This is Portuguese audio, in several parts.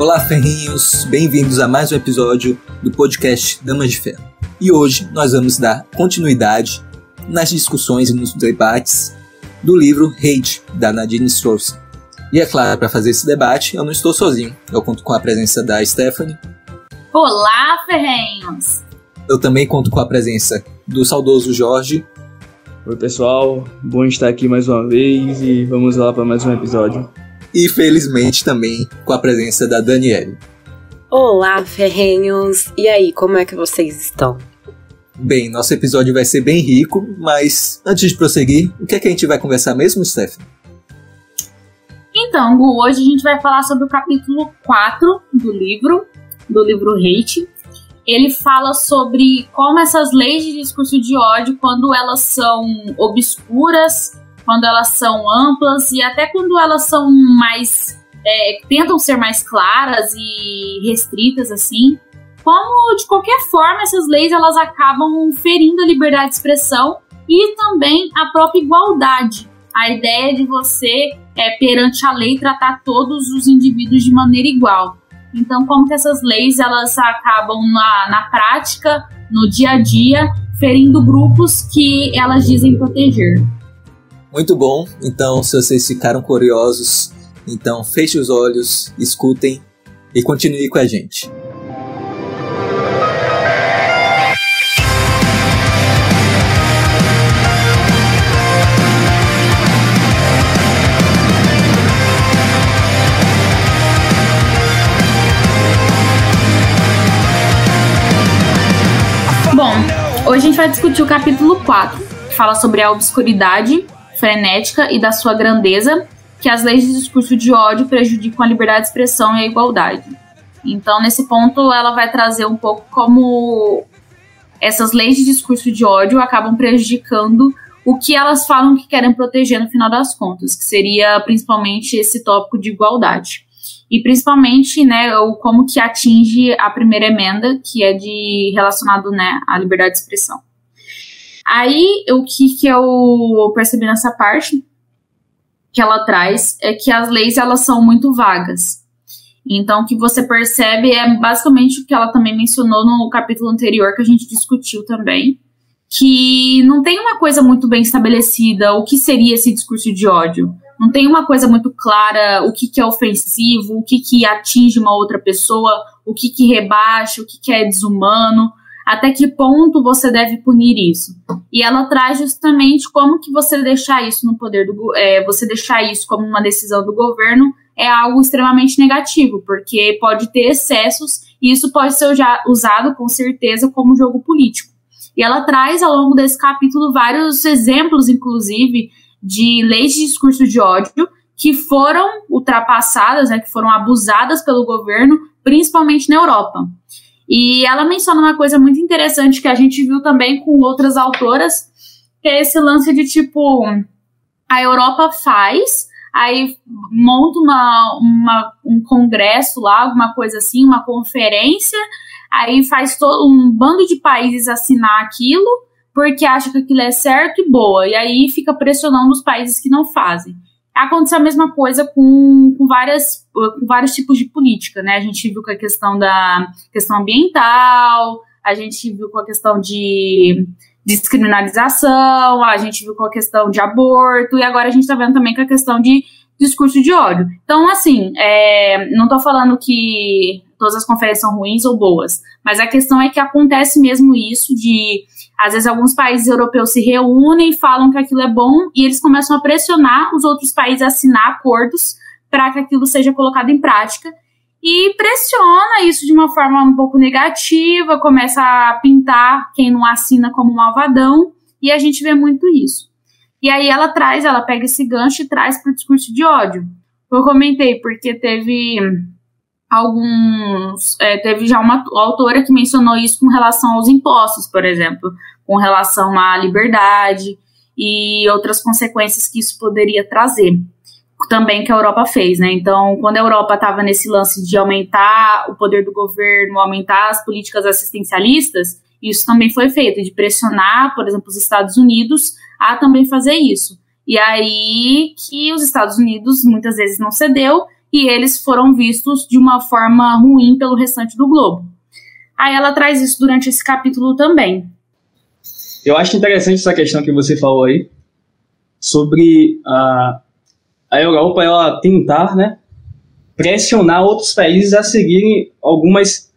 Olá, ferrinhos! Bem-vindos a mais um episódio do podcast Damas de Ferro. E hoje nós vamos dar continuidade nas discussões e nos debates do livro Hate, da Nadine Strossen. E é claro, para fazer esse debate, eu não estou sozinho. Eu conto com a presença da Stephanie. Olá, ferrenhos! Eu também conto com a presença do saudoso Jorge. Oi, pessoal. Bom estar aqui mais uma vez e vamos lá para mais um episódio. E, felizmente, também com a presença da Daniele. Olá, ferrenhos! E aí, como é que vocês estão? Bem, nosso episódio vai ser bem rico, mas antes de prosseguir, o que é que a gente vai conversar mesmo, Stephanie? Então, Gu, hoje a gente vai falar sobre o capítulo 4 do livro Hate. Ele fala sobre como essas leis de discurso de ódio, quando elas são obscuras, quando elas são amplas e até quando elas são mais... tentam ser mais claras e restritas, assim. Como, de qualquer forma, essas leis elas acabam ferindo a liberdade de expressão e também a própria igualdade. A ideia de você, perante a lei, tratar todos os indivíduos de maneira igual. Então, como que essas leis elas acabam na prática, no dia a dia, ferindo grupos que elas dizem proteger. Muito bom. Então, se vocês ficaram curiosos, então feche os olhos, escutem e continue com a gente. Bom, hoje a gente vai discutir o capítulo 4, que fala sobre a obscuridade frenética e da sua grandeza, que as leis de discurso de ódio prejudicam a liberdade de expressão e a igualdade. Então, nesse ponto, ela vai trazer um pouco como essas leis de discurso de ódio acabam prejudicando o que elas falam que querem proteger no final das contas, que seria principalmente esse tópico de igualdade. E principalmente, né, como que atinge a primeira emenda, que é relacionado, né, à liberdade de expressão. Aí, o que eu percebi nessa parte que ela traz é que as leis, elas são muito vagas. Então, o que você percebe é basicamente o que ela também mencionou no capítulo anterior, que a gente discutiu também, que não tem uma coisa muito bem estabelecida o que seria esse discurso de ódio. Não tem uma coisa muito clara o que é ofensivo, o que atinge uma outra pessoa, o que rebaixa, o que é desumano, até que ponto você deve punir isso. E ela traz justamente como que você deixar isso no poder você deixar isso como uma decisão do governo é algo extremamente negativo, porque pode ter excessos e isso pode ser usado com certeza como jogo político. E ela traz ao longo desse capítulo vários exemplos, inclusive, de leis de discurso de ódio que foram ultrapassadas, né, que foram abusadas pelo governo, principalmente na Europa. E ela menciona uma coisa muito interessante que a gente viu também com outras autoras, que é esse lance de, tipo, a Europa faz, aí monta um congresso lá, alguma coisa assim, uma conferência, aí faz um bando de países assinar aquilo, porque acha que aquilo é certo e boa, e aí fica pressionando os países que não fazem. Aconteceu a mesma coisa com vários tipos de política, né? A gente viu com a questão da questão ambiental, a gente viu com a questão de descriminalização, a gente viu com a questão de aborto, e agora a gente tá vendo também com a questão de discurso de ódio. Então, assim, não tô falando que todas as conferências são ruins ou boas, mas a questão é que acontece mesmo isso de... Às vezes alguns países europeus se reúnem, falam que aquilo é bom e eles começam a pressionar os outros países a assinar acordos para que aquilo seja colocado em prática e pressiona isso de uma forma um pouco negativa, começa a pintar quem não assina como malvadão e a gente vê muito isso. E aí ela pega esse gancho e traz para o discurso de ódio. Eu comentei porque teve já uma autora que mencionou isso com relação aos impostos, por exemplo, com relação à liberdade e outras consequências que isso poderia trazer, também que a Europa fez, né? Então, quando a Europa estava nesse lance de aumentar o poder do governo, aumentar as políticas assistencialistas, isso também foi feito, de pressionar, por exemplo, os Estados Unidos a também fazer isso. E aí que os Estados Unidos muitas vezes não cedeu, e eles foram vistos de uma forma ruim pelo restante do globo. Aí ela traz isso durante esse capítulo também. Eu acho interessante essa questão que você falou aí, sobre a Europa ela tentar, né, pressionar outros países a seguirem algumas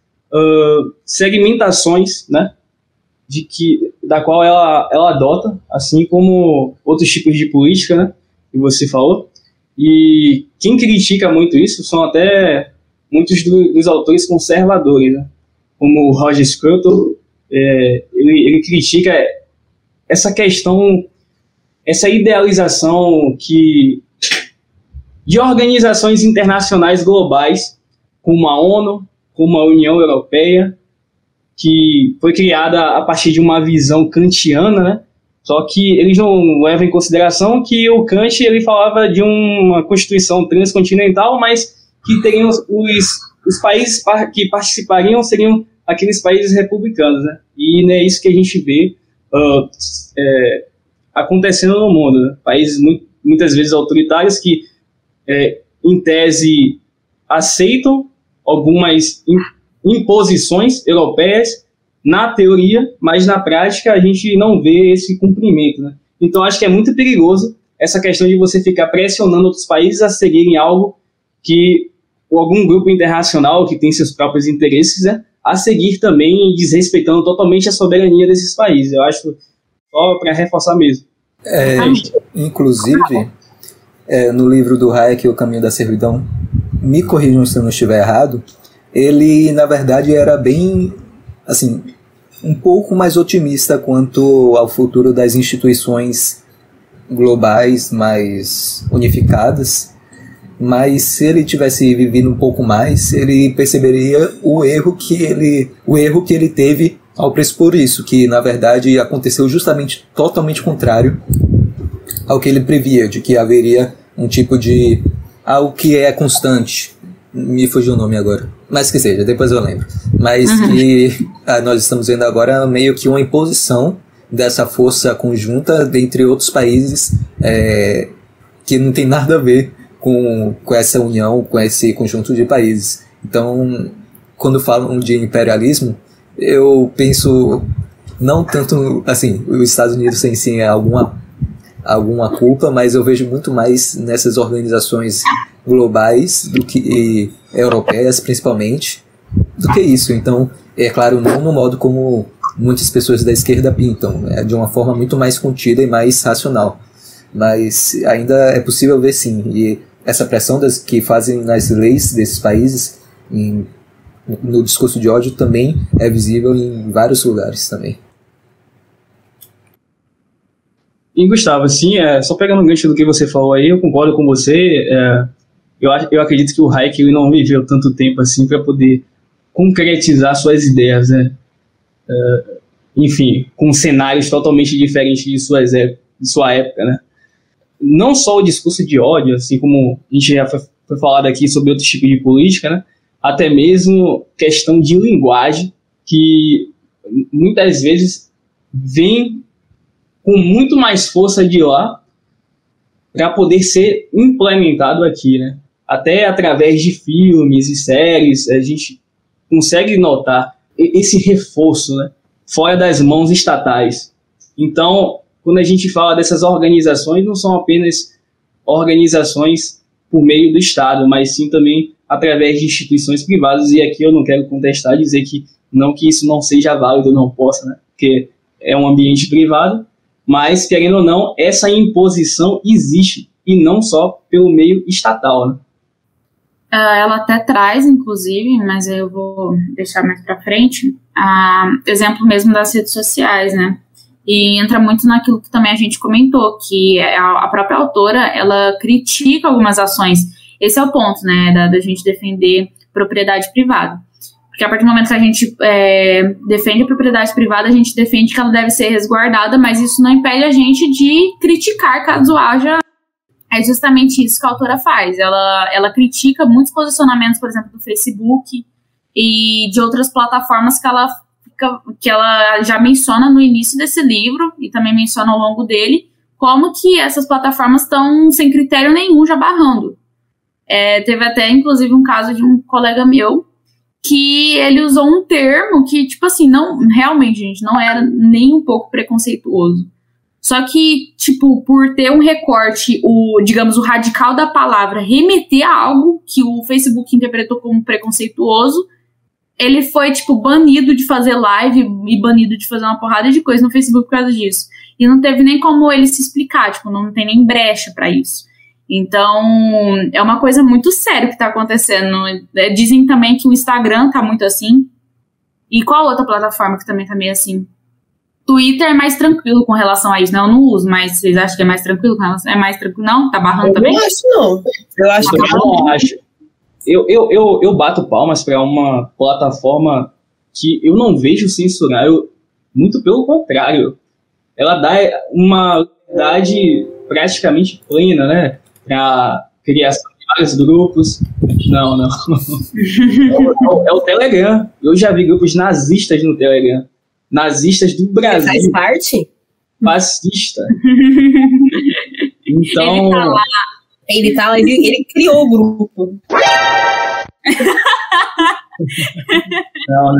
segmentações, né, da qual ela adota, assim como outros tipos de política, né, que você falou. E quem critica muito isso são até muitos dos autores conservadores, né, como o Roger Scruton. Ele critica essa questão, essa idealização de organizações internacionais globais, como a ONU, como a União Europeia, que foi criada a partir de uma visão kantiana, né? Só que eles não levam em consideração que o Kant ele falava de uma constituição transcontinental, mas que teriam os países que participariam seriam aqueles países republicanos, né? E não é isso que a gente vê acontecendo no mundo, né? Países muitas vezes autoritários que, em tese, aceitam algumas imposições europeias na teoria, mas na prática a gente não vê esse cumprimento, né? Então acho que é muito perigoso essa questão de você ficar pressionando outros países a seguirem algo que algum grupo internacional que tem seus próprios interesses, né, a seguir também, desrespeitando totalmente a soberania desses países. Eu acho, só para reforçar mesmo. Inclusive, no livro do Hayek, O Caminho da Servidão, me corrijam se eu não estiver errado, ele, na verdade, era bem, assim, um pouco mais otimista quanto ao futuro das instituições globais mais unificadas, mas se ele tivesse vivido um pouco mais, ele perceberia o erro que ele teve ao pressupor isso, que na verdade aconteceu justamente totalmente contrário ao que ele previa, de que haveria um tipo de algo que é constante. Me fugiu o nome agora, mas que seja, depois eu lembro. Mas que nós estamos vendo agora meio que uma imposição dessa força conjunta dentre outros países, que não tem nada a ver com essa união, com esse conjunto de países. Então, quando falam de imperialismo, eu penso não tanto, assim, os Estados Unidos em si é alguma culpa, mas eu vejo muito mais nessas organizações globais e europeias principalmente do que isso. Então, é claro, não no modo como muitas pessoas da esquerda pintam, de uma forma muito mais contida e mais racional, mas ainda é possível ver sim, e essa pressão que fazem nas leis desses países no discurso de ódio também é visível em vários lugares também. E Gustavo, sim, só pegando um gancho do que você falou aí, eu concordo com você. Eu acredito que o Hayek ele não viveu tanto tempo assim para poder concretizar suas ideias, né? Enfim, com cenários totalmente diferentes de sua época, né? Não só o discurso de ódio, assim como a gente já foi falado aqui sobre outros tipos de política, né? Até mesmo questão de linguagem, que muitas vezes vem com muito mais força de lá para poder ser implementado aqui, né? Até através de filmes e séries, a gente consegue notar esse reforço, né, fora das mãos estatais. Então, quando a gente fala dessas organizações, não são apenas organizações por meio do Estado, mas sim também através de instituições privadas, e aqui eu não quero contestar, dizer que isso não seja válido, não possa, né, porque é um ambiente privado, mas, querendo ou não, essa imposição existe, e não só pelo meio estatal, né. Ela até traz, inclusive, mas eu vou deixar mais para frente, exemplo mesmo das redes sociais, né? E entra muito naquilo que também a gente comentou, que a própria autora, ela critica algumas ações. Esse é o ponto, né, da gente defender propriedade privada. Porque a partir do momento que a gente defende a propriedade privada, a gente defende que ela deve ser resguardada, mas isso não impede a gente de criticar caso haja. É justamente isso que a autora faz. Ela critica muitos posicionamentos, por exemplo, do Facebook e de outras plataformas que ela já menciona no início desse livro e também menciona ao longo dele, como que essas plataformas estão sem critério nenhum já barrando. Teve até, inclusive, um caso de um colega meu que ele usou um termo que, tipo assim, não, realmente, gente, não era nem um pouco preconceituoso. Só que, tipo, por ter um recorte, digamos, o radical da palavra remeter a algo que o Facebook interpretou como preconceituoso, ele foi, tipo, banido de fazer live e banido de fazer uma porrada de coisa no Facebook por causa disso. E não teve nem como ele se explicar, tipo, não tem nem brecha pra isso. Então, é uma coisa muito séria que tá acontecendo. Dizem também que o Instagram tá muito assim. E qual outra plataforma que também tá meio assim? Twitter é mais tranquilo com relação a isso, né? Eu não uso, mas vocês acham que é mais tranquilo com relação? É mais tranquilo? Não? Tá barrando também? Eu não acho, não. Eu acho que não acho. Eu bato palmas pra uma plataforma que eu não vejo censurar. Muito pelo contrário. Ela dá uma liberdade praticamente plena, né? Pra criação de vários grupos. Não. É o Telegram. Eu já vi grupos nazistas no Telegram. Nazistas do Brasil. Faz parte? Fascista. Então... Ele criou o grupo. Não.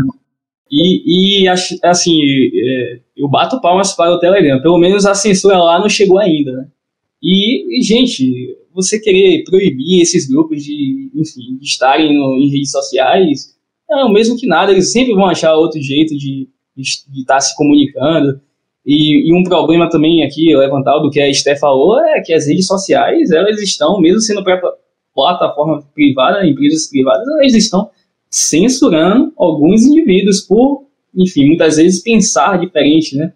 E assim, eu bato palmas para o Telegram. Pelo menos a censura lá não chegou ainda, né? E, gente, você querer proibir esses grupos de estarem em redes sociais, é o mesmo que nada. Eles sempre vão achar outro jeito de estar se comunicando. E um problema também aqui levantado do que a Esté falou é que as redes sociais, elas estão, mesmo sendo plataforma privada, empresas privadas, elas estão censurando alguns indivíduos por, enfim, muitas vezes pensar diferente, né?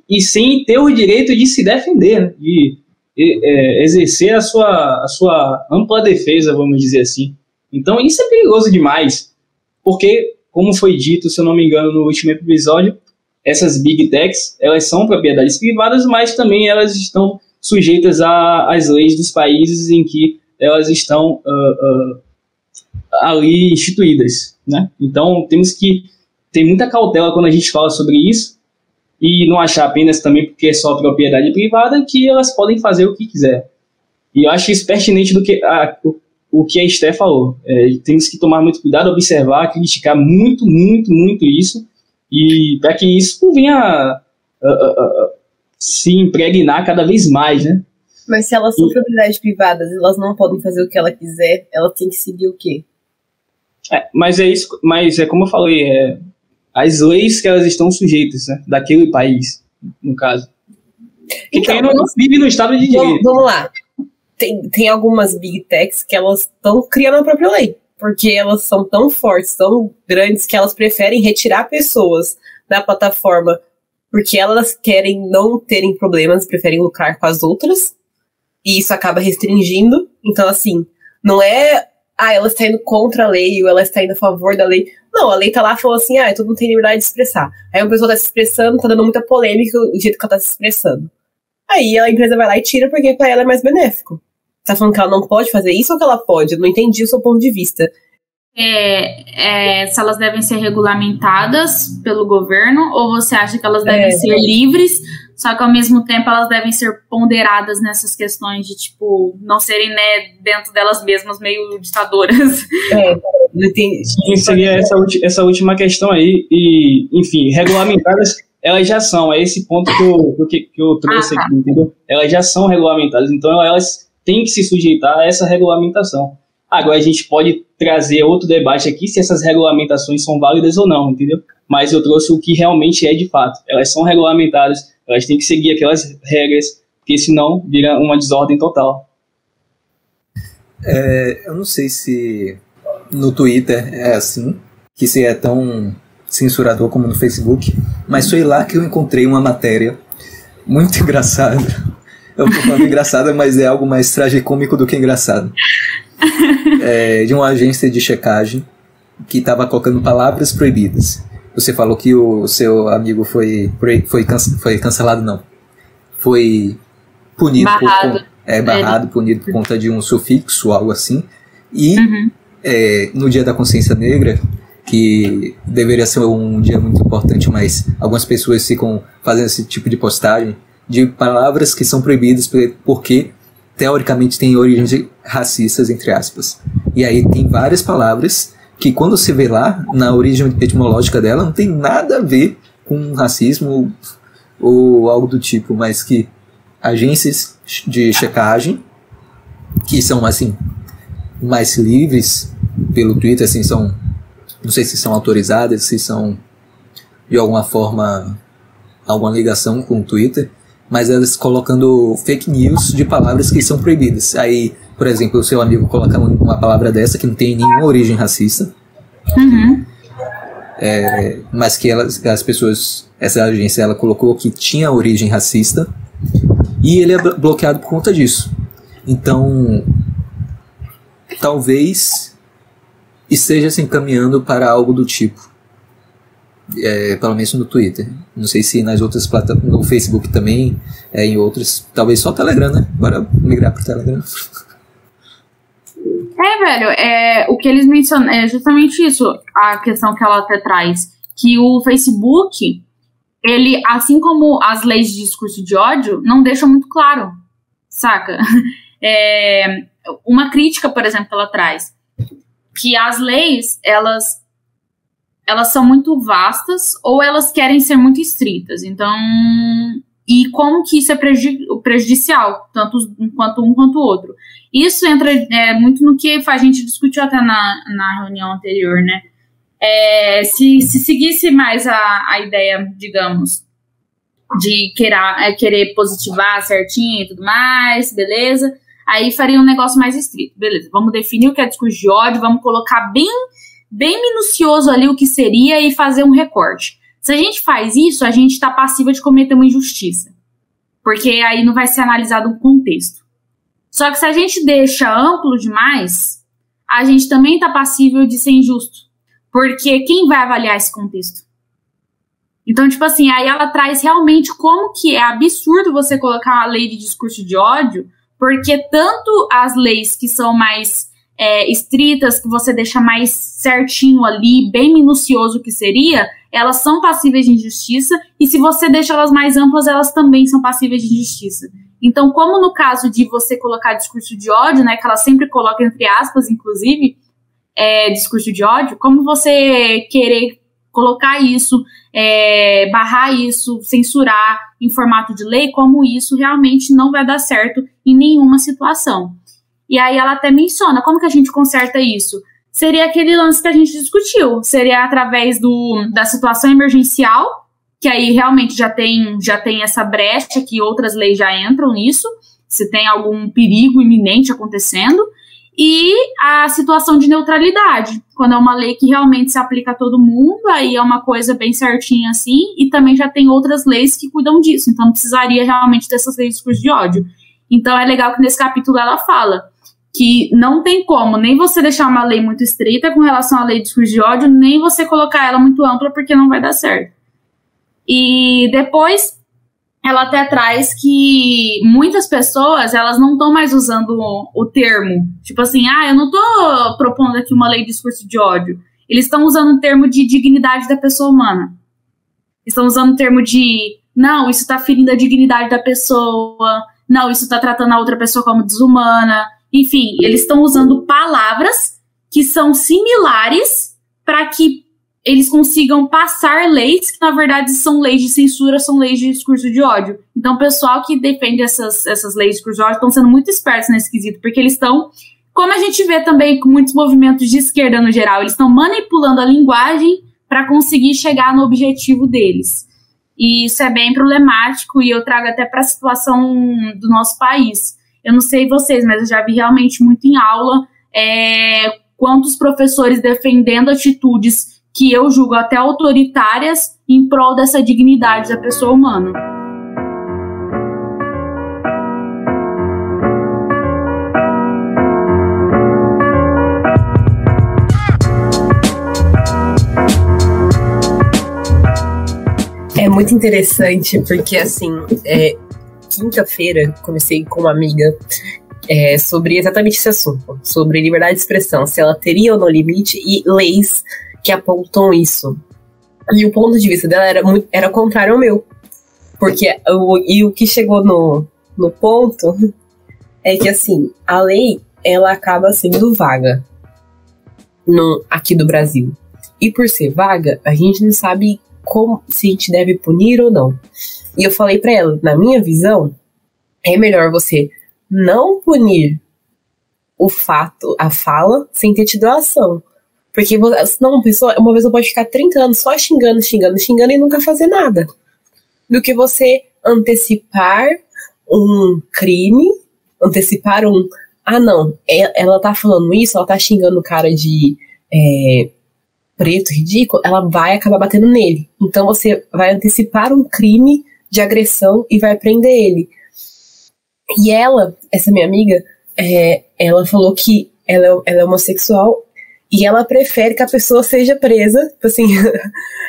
E sem ter o direito de se defender, né? De exercer a sua ampla defesa, vamos dizer assim. Então isso é perigoso demais, porque, como foi dito, se eu não me engano, no último episódio, essas big techs, elas são propriedades privadas, mas também elas estão sujeitas às leis dos países em que elas estão ali instituídas, né? Então temos que ter muita cautela quando a gente fala sobre isso e não achar apenas também porque é só propriedade privada que elas podem fazer o que quiser. E eu acho isso pertinente do que o que a Esté falou. Temos que tomar muito cuidado, observar, criticar muito, muito, muito isso, e para que isso não venha se impregnar cada vez mais, né? Mas se elas são propriedades privadas, elas não podem fazer o que ela quiser, ela tem que seguir o quê? Mas é como eu falei, as leis que elas estão sujeitas, né, daquele país, no caso. Então, quem não vive no Estado de Direito. Vamos lá. Tem algumas big techs que elas estão criando a própria lei, porque elas são tão fortes, tão grandes, que elas preferem retirar pessoas da plataforma porque elas querem não terem problemas, preferem lucrar com as outras, e isso acaba restringindo. Então, assim, não é ela está indo contra a lei ou ela está indo a favor da lei. Não, a lei tá lá e falou assim, todo mundo tem liberdade de expressar. Aí uma pessoa tá se expressando, tá dando muita polêmica o jeito que ela tá se expressando. Aí a empresa vai lá e tira porque pra ela é mais benéfico. Tá falando que ela não pode fazer isso ou que ela pode? Eu não entendi o seu ponto de vista. Se elas devem ser regulamentadas pelo governo, ou você acha que elas devem ser livres, só que ao mesmo tempo elas devem ser ponderadas nessas questões de, tipo, não serem, né, dentro delas mesmas meio ditadoras? Não entendi. Sim, seria essa última questão aí. E, enfim, regulamentadas elas já são, é esse ponto que eu trouxe aqui, entendeu? Elas já são regulamentadas, então elas têm que se sujeitar a essa regulamentação. Agora a gente pode trazer outro debate aqui se essas regulamentações são válidas ou não, entendeu? Mas eu trouxe o que realmente é de fato. Elas são regulamentadas, elas têm que seguir aquelas regras, porque senão vira uma desordem total. Eu não sei se no Twitter é assim, que se é tão censurador como no Facebook, mas foi lá que eu encontrei uma matéria muito engraçada. Eu tô falando engraçada, mas é algo mais tragicômico do que engraçado. De uma agência de checagem que estava colocando palavras proibidas. Você falou que o seu amigo foi cancelado, não. Foi punido. Barrado, punido por conta de um sufixo, algo assim. E no Dia da Consciência Negra, que deveria ser um dia muito importante, mas algumas pessoas ficam fazendo esse tipo de postagem de palavras que são proibidas porque teoricamente têm origens racistas, entre aspas. E aí tem várias palavras que quando você vê lá, na origem etimológica dela, não tem nada a ver com racismo ou algo do tipo, mas que agências de checagem, que são assim, mais livres pelo Twitter, assim, são, não sei se são autorizadas, se são de alguma forma alguma ligação com o Twitter, mas elas colocando fake news de palavras que são proibidas. Aí, por exemplo, o seu amigo coloca uma palavra dessa que não tem nenhuma origem racista, mas que as pessoas, essa agência, ela colocou que tinha origem racista, e ele é bloqueado por conta disso. Então, talvez esteja se encaminhando para algo do tipo. Pelo menos no Twitter. Não sei se nas outras plataformas, no Facebook também, em outras, talvez só o Telegram, né? Bora migrar pro Telegram. Velho, o que eles mencionam é justamente isso, a questão que ela até traz, que o Facebook, ele, assim como as leis de discurso de ódio, não deixam muito claro, saca? Uma crítica, por exemplo, que ela traz, que as leis, elas são muito vastas ou elas querem ser muito estritas. Então, e como que isso é prejudicial, tanto quanto um quanto o outro. Isso entra muito no que a gente discutiu até na reunião anterior, né? Se seguisse mais a ideia, digamos, de querer positivar certinho e tudo mais, beleza, aí faria um negócio mais estrito. Beleza, vamos definir o que é discurso de ódio, vamos colocar bem minucioso ali o que seria e fazer um recorte. Se a gente faz isso, a gente está passiva de cometer uma injustiça. Porque aí não vai ser analisado um contexto. Só que se a gente deixa amplo demais, a gente também está passível de ser injusto. Porque quem vai avaliar esse contexto? Então, tipo assim, aí ela traz realmente como que é absurdo você colocar uma lei de discurso de ódio, porque tanto as leis que são mais estritas, que você deixa mais certinho ali, bem minucioso o que seria, elas são passíveis de injustiça, e se você deixa elas mais amplas, elas também são passíveis de injustiça. Então, como no caso de você colocar discurso de ódio, né, que ela sempre coloca entre aspas, inclusive, discurso de ódio, como você querer colocar isso, barrar isso, censurar em formato de lei, como isso realmente não vai dar certo em nenhuma situação. E aí ela até menciona, como que a gente conserta isso? Seria aquele lance que a gente discutiu, seria através da situação emergencial, que aí realmente já tem essa brecha, que outras leis já entram nisso, se tem algum perigo iminente acontecendo, e a situação de neutralidade, quando é uma lei que realmente se aplica a todo mundo, aí é uma coisa bem certinha assim, e também já tem outras leis que cuidam disso, então não precisaria realmente dessas leis de discurso de ódio. Então é legal que nesse capítulo ela fala que não tem como nem você deixar uma lei muito estrita com relação à lei de discurso de ódio, nem você colocar ela muito ampla, porque não vai dar certo. E depois ela até traz que muitas pessoas, elas não estão mais usando o termo, tipo assim, eu não tô propondo aqui uma lei de discurso de ódio. Eles estão usando o termo de dignidade da pessoa humana. Estão usando o termo de, não, isso tá ferindo a dignidade da pessoa, não, isso tá tratando a outra pessoa como desumana. Enfim, eles estão usando palavras que são similares para que eles consigam passar leis que, na verdade, são leis de censura, são leis de discurso de ódio. Então, o pessoal que defende essas leis de discurso de ódio estão sendo muito espertos nesse quesito, porque eles estão, como a gente vê também com muitos movimentos de esquerda no geral, eles estão manipulando a linguagem para conseguir chegar no objetivo deles. E isso é bem problemático, e eu trago até para a situação do nosso país. Eu não sei vocês, mas eu já vi realmente muito em aula quantos professores defendendo atitudes que eu julgo até autoritárias em prol dessa dignidade da pessoa humana. É muito interessante porque, assim, quinta-feira comecei com uma amiga sobre exatamente esse assunto, sobre liberdade de expressão, se ela teria ou não limite e leis que apontam isso. E o ponto de vista dela era contrário ao meu. Porque o que chegou no ponto é que, assim, a lei, ela acaba sendo vaga aqui do Brasil. E por ser vaga, a gente não sabe se a gente deve punir ou não. E eu falei pra ela, na minha visão, é melhor você não punir o fato, a fala, sem ter tido a ação. Porque senão uma pessoa pode ficar 30 anos só xingando e nunca fazer nada. Do que você antecipar um crime, ela tá falando isso, ela tá xingando o cara de preto, ridículo, ela vai acabar batendo nele. Então você vai antecipar um crime de agressão e vai prender ele. E essa minha amiga, ela falou que ela é homossexual e ela prefere que a pessoa seja presa, tipo assim,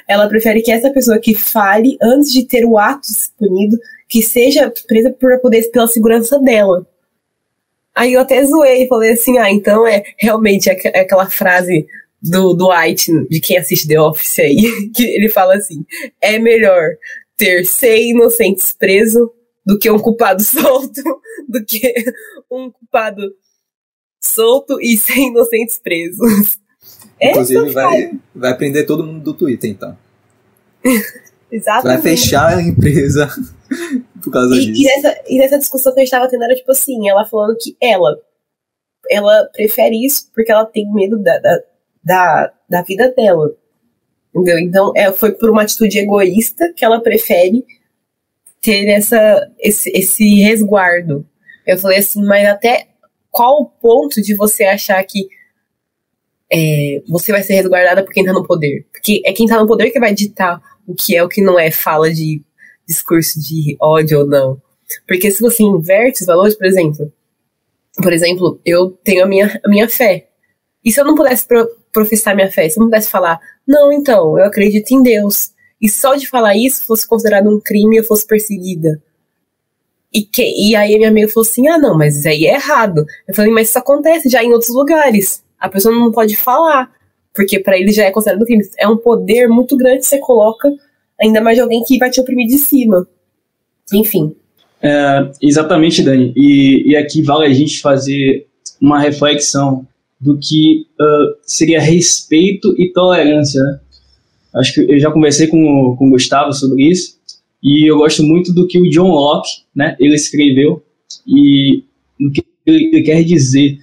ela prefere que essa pessoa que fale antes de ter o ato punido, que seja presa pela segurança dela. Aí eu até zoei e falei assim, então realmente aquela frase do White, de quem assiste The Office aí, que ele fala assim, é melhor ter 100 inocentes presos do que um culpado solto, do que um culpado solto e 100 inocentes presos. Inclusive vai prender todo mundo do Twitter, então. Exatamente. Vai fechar a empresa por causa disso. E nessa discussão que a gente tava tendo era tipo assim, ela falando que ela prefere isso porque ela tem medo da vida dela. Entendeu? Então foi por uma atitude egoísta que ela prefere ter esse resguardo. Eu falei assim, mas até qual o ponto de você achar que você vai ser resguardada por quem tá no poder? Porque é quem tá no poder que vai ditar o que é o que não é fala de discurso de ódio ou não. Porque se você inverte os valores, por exemplo, eu tenho a minha fé. E se eu não pudesse professar minha fé, se eu não pudesse falar, não, então, eu acredito em Deus, e só de falar isso fosse considerado um crime e eu fosse perseguida. E aí a minha amiga falou assim, não, mas isso aí é errado. Eu falei, mas isso acontece já em outros lugares. A pessoa não pode falar, porque pra ele já é considerado crime. É um poder muito grande que você coloca, ainda mais de alguém que vai te oprimir de cima. Enfim. Exatamente, Dani. E aqui vale a gente fazer uma reflexão do que seria respeito e tolerância, né? Acho que eu já conversei com o Gustavo sobre isso, e eu gosto muito do que o John Locke, né, ele escreveu, e do que ele quer dizer,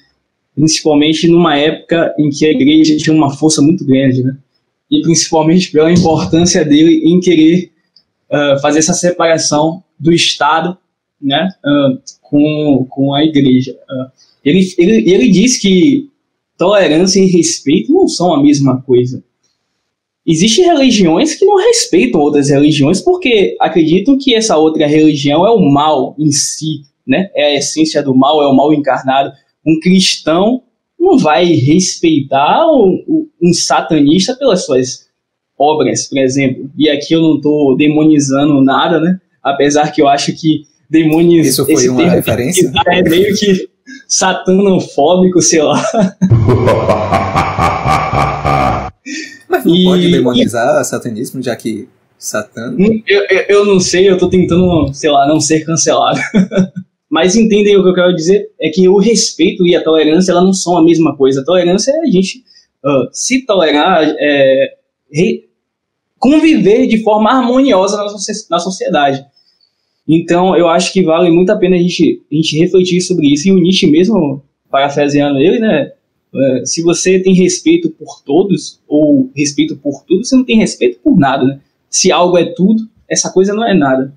principalmente numa época em que a igreja tinha uma força muito grande, né, e principalmente pela importância dele em querer fazer essa separação do Estado, né, com a igreja. Ele diz que tolerância e respeito não são a mesma coisa. Existem religiões que não respeitam outras religiões porque acreditam que essa outra religião é o mal em si, né? É a essência do mal, é o mal encarnado. Um cristão não vai respeitar um satanista pelas suas obras, por exemplo. E aqui eu não estou demonizando nada, né? Apesar que eu acho que demonizar... Isso foi uma referência? É meio que satanofóbico, sei lá. Mas não pode demonizar satanismo, já que Satã... Eu não sei, eu tô tentando, sei lá, não ser cancelado. Mas entendem o que eu quero dizer? É que o respeito e a tolerância, elas não são a mesma coisa. A tolerância é a gente se tolerar, conviver de forma harmoniosa na sociedade. Então, eu acho que vale muito a pena a gente refletir sobre isso. E o Nietzsche mesmo, parafraseando ele, né? Se você tem respeito por todos, ou respeito por tudo, você não tem respeito por nada, né? Se algo é tudo, essa coisa não é nada.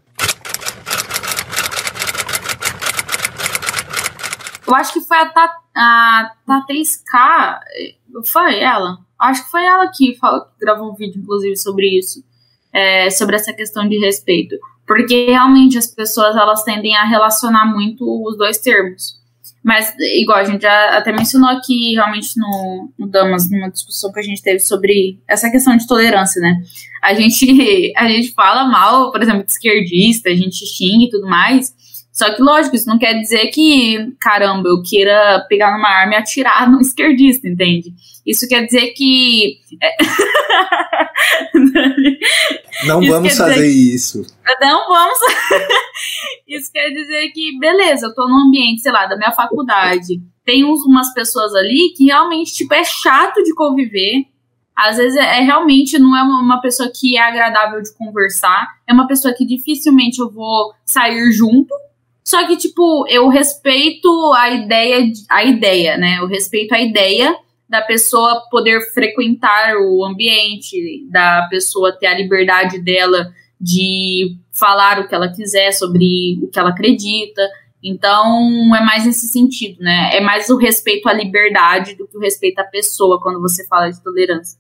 Eu acho que foi a T3K, foi ela? Acho que foi ela que gravou um vídeo, inclusive, sobre isso, sobre essa questão de respeito. Porque realmente as pessoas, elas tendem a relacionar muito os dois termos. Mas, igual a gente já até mencionou aqui, realmente no Damas, numa discussão que a gente teve sobre essa questão de tolerância, né? A gente fala mal, por exemplo, de esquerdista, a gente xinga e tudo mais, Só que, lógico, isso não quer dizer que, caramba, eu queira pegar numa arma e atirar no esquerdista, entende? Isso quer dizer que... Não vamos fazer isso. Não vamos... Isso quer dizer que, beleza, eu tô num ambiente, sei lá, da minha faculdade. Tem umas pessoas ali que realmente, tipo, é chato de conviver. Às vezes realmente não é uma pessoa que é agradável de conversar. É uma pessoa que dificilmente eu vou sair junto. Só que, tipo, eu respeito a ideia, né? Eu respeito a ideia da pessoa poder frequentar o ambiente, da pessoa ter a liberdade dela de falar o que ela quiser sobre o que ela acredita. Então, é mais nesse sentido, né? É mais o respeito à liberdade do que o respeito à pessoa quando você fala de tolerância.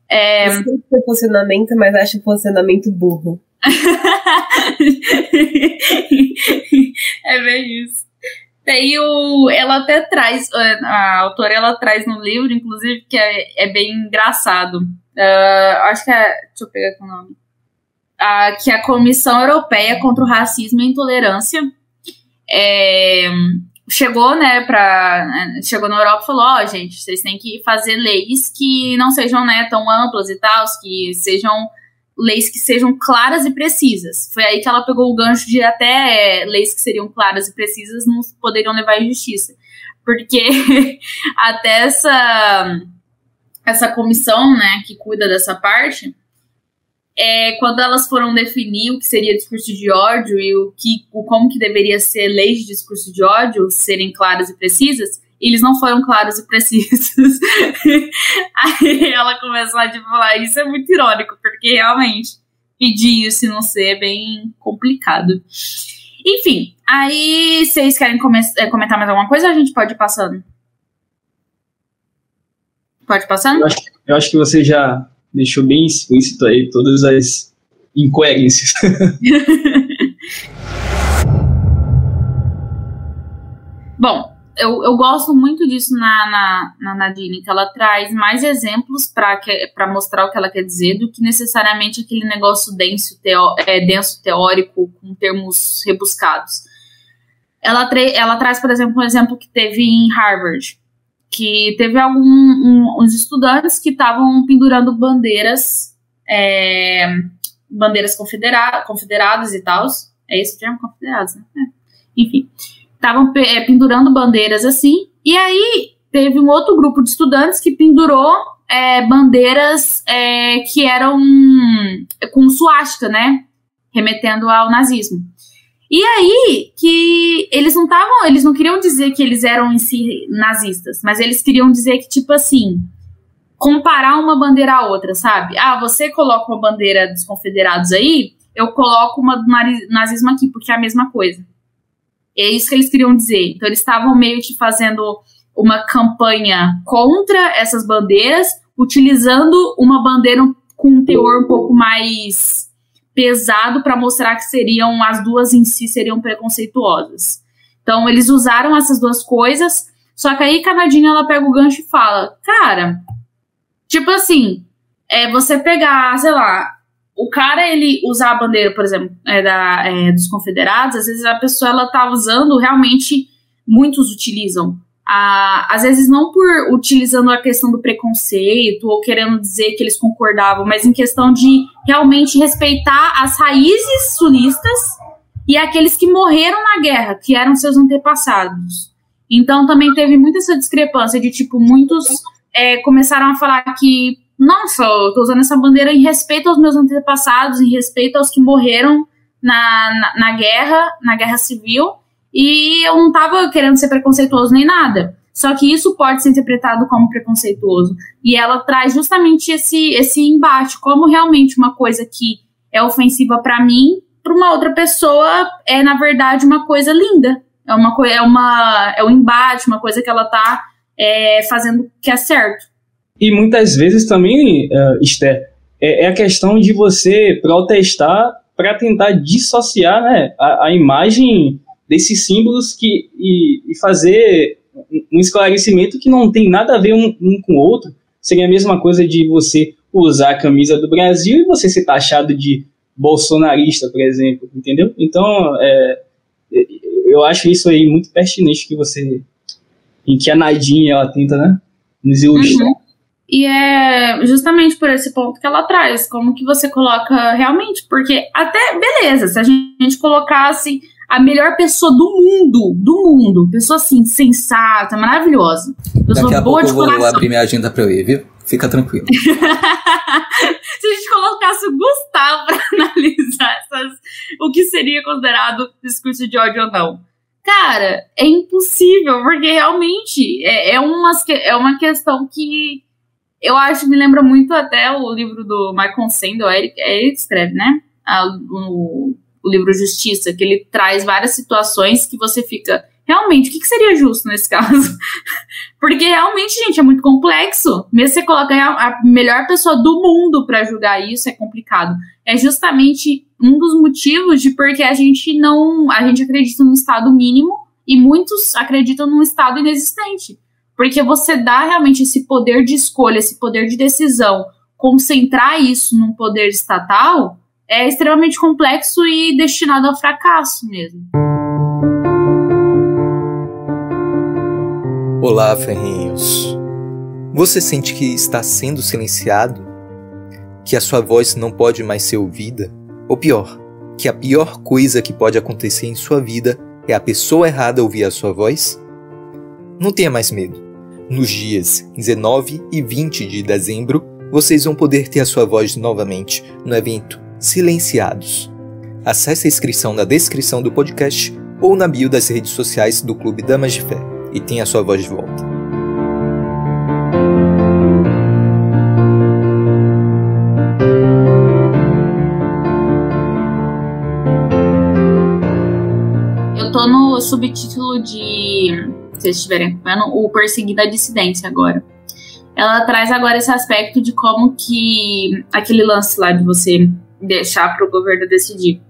Respeito o posicionamento, mas acho o posicionamento burro. É bem isso. Ela até traz, a autora ela traz no livro, inclusive, que é bem engraçado. Acho que deixa eu pegar aqui o nome. Que a Comissão Europeia contra o Racismo e a Intolerância chegou, né, chegou na Europa e falou, gente, vocês têm que fazer leis que não sejam, né, tão amplas e tal, que sejam leis que sejam claras e precisas. Foi aí que ela pegou o gancho de até leis que seriam claras e precisas não poderiam levar à justiça. Porque até essa comissão, né, que cuida dessa parte, quando elas foram definir o que seria discurso de ódio e como que deveria ser leis de discurso de ódio serem claras e precisas, eles não foram claros e precisos. Aí ela começou a falar, isso é muito irônico, porque realmente pedir isso e não ser é bem complicado. Enfim, aí vocês querem comentar mais alguma coisa ou a gente pode ir passando? Pode ir passando? Eu acho que você já deixou bem explícito aí todas as incoerências. Bom, eu gosto muito disso na Nadine, que ela traz mais exemplos para mostrar o que ela quer dizer do que necessariamente aquele negócio denso teórico com termos rebuscados. Ela traz, por exemplo, um exemplo que teve em Harvard, que teve uns estudantes que estavam pendurando bandeiras confederadas e tal. É esse o termo? Confederados, né? Enfim. Estavam pendurando bandeiras assim, e aí teve um outro grupo de estudantes que pendurou bandeiras que eram com suástica, né, remetendo ao nazismo. E aí que eles não queriam dizer que eles eram em si nazistas, mas eles queriam dizer que, tipo assim, comparar uma bandeira à outra, sabe? Você coloca uma bandeira dos confederados aí, eu coloco uma do nazismo aqui, porque é a mesma coisa. É isso que eles queriam dizer. Então, eles estavam meio que fazendo uma campanha contra essas bandeiras, utilizando uma bandeira com um teor um pouco mais pesado para mostrar que as duas em si seriam preconceituosas. Então, eles usaram essas duas coisas, só que aí Canadinha ela pega o gancho e fala, cara, tipo assim, você pegar, sei lá, o cara, ele usar a bandeira, por exemplo, dos confederados, às vezes a pessoa, ela tá usando, realmente, muitos utilizam. Às vezes não por utilizando a questão do preconceito, ou querendo dizer que eles concordavam, mas em questão de realmente respeitar as raízes sulistas e aqueles que morreram na guerra, que eram seus antepassados. Então também teve muita essa discrepância de, tipo, muitos começaram a falar que nossa, eu tô usando essa bandeira em respeito aos meus antepassados, em respeito aos que morreram na guerra civil, e eu não tava querendo ser preconceituoso nem nada. Só que isso pode ser interpretado como preconceituoso. E ela traz justamente esse embate, como realmente uma coisa que é ofensiva para mim, para uma outra pessoa é, na verdade, uma coisa linda. É um embate, uma coisa que ela tá fazendo que é certo. E muitas vezes também, Esther, é a questão de você protestar para tentar dissociar, né, a imagem desses símbolos e fazer um esclarecimento que não tem nada a ver um com o outro. Seria a mesma coisa de você usar a camisa do Brasil e você ser taxado de bolsonarista, por exemplo, entendeu? Então, Eu acho isso aí muito pertinente em que a Nadine, ela tenta, né, nos ilustrar. E é justamente por esse ponto que ela traz, como que você coloca realmente, porque até, beleza, se a gente colocasse a melhor pessoa do mundo, pessoa assim, sensata, maravilhosa, pessoa daqui a boa pouco de coração. Eu vou abrir minha agenda pra eu ir, viu? Fica tranquilo. Se a gente colocasse o Gustavo pra analisar o que seria considerado discurso de ódio ou não. Cara, é impossível, porque realmente é uma questão que eu acho que me lembra muito até o livro do Michael Sandel, ele que escreve, né? O livro Justiça, que ele traz várias situações que você fica, realmente, o que seria justo nesse caso? Porque realmente, gente, é muito complexo. Mesmo você colocar a melhor pessoa do mundo pra julgar isso, é complicado. É justamente um dos motivos de porque a gente acredita num estado mínimo e muitos acreditam num estado inexistente. Porque você dá realmente esse poder de escolha, esse poder de decisão, concentrar isso num poder estatal é extremamente complexo e destinado ao fracasso mesmo. Olá, ferrenhos. Você sente que está sendo silenciado? Que a sua voz não pode mais ser ouvida? Ou pior, que a pior coisa que pode acontecer em sua vida é a pessoa errada ouvir a sua voz? Não tenha mais medo. Nos dias 19 e 20 de dezembro, vocês vão poder ter a sua voz novamente no evento Silenciados. Acesse a inscrição na descrição do podcast ou na bio das redes sociais do Clube Damas de Fé e tenha a sua voz de volta. Eu tô no subtítulo de, se vocês estiverem acompanhando, o Perseguindo a Dissidência agora. Ela traz agora esse aspecto de como que aquele lance lá de você deixar para o governo decidir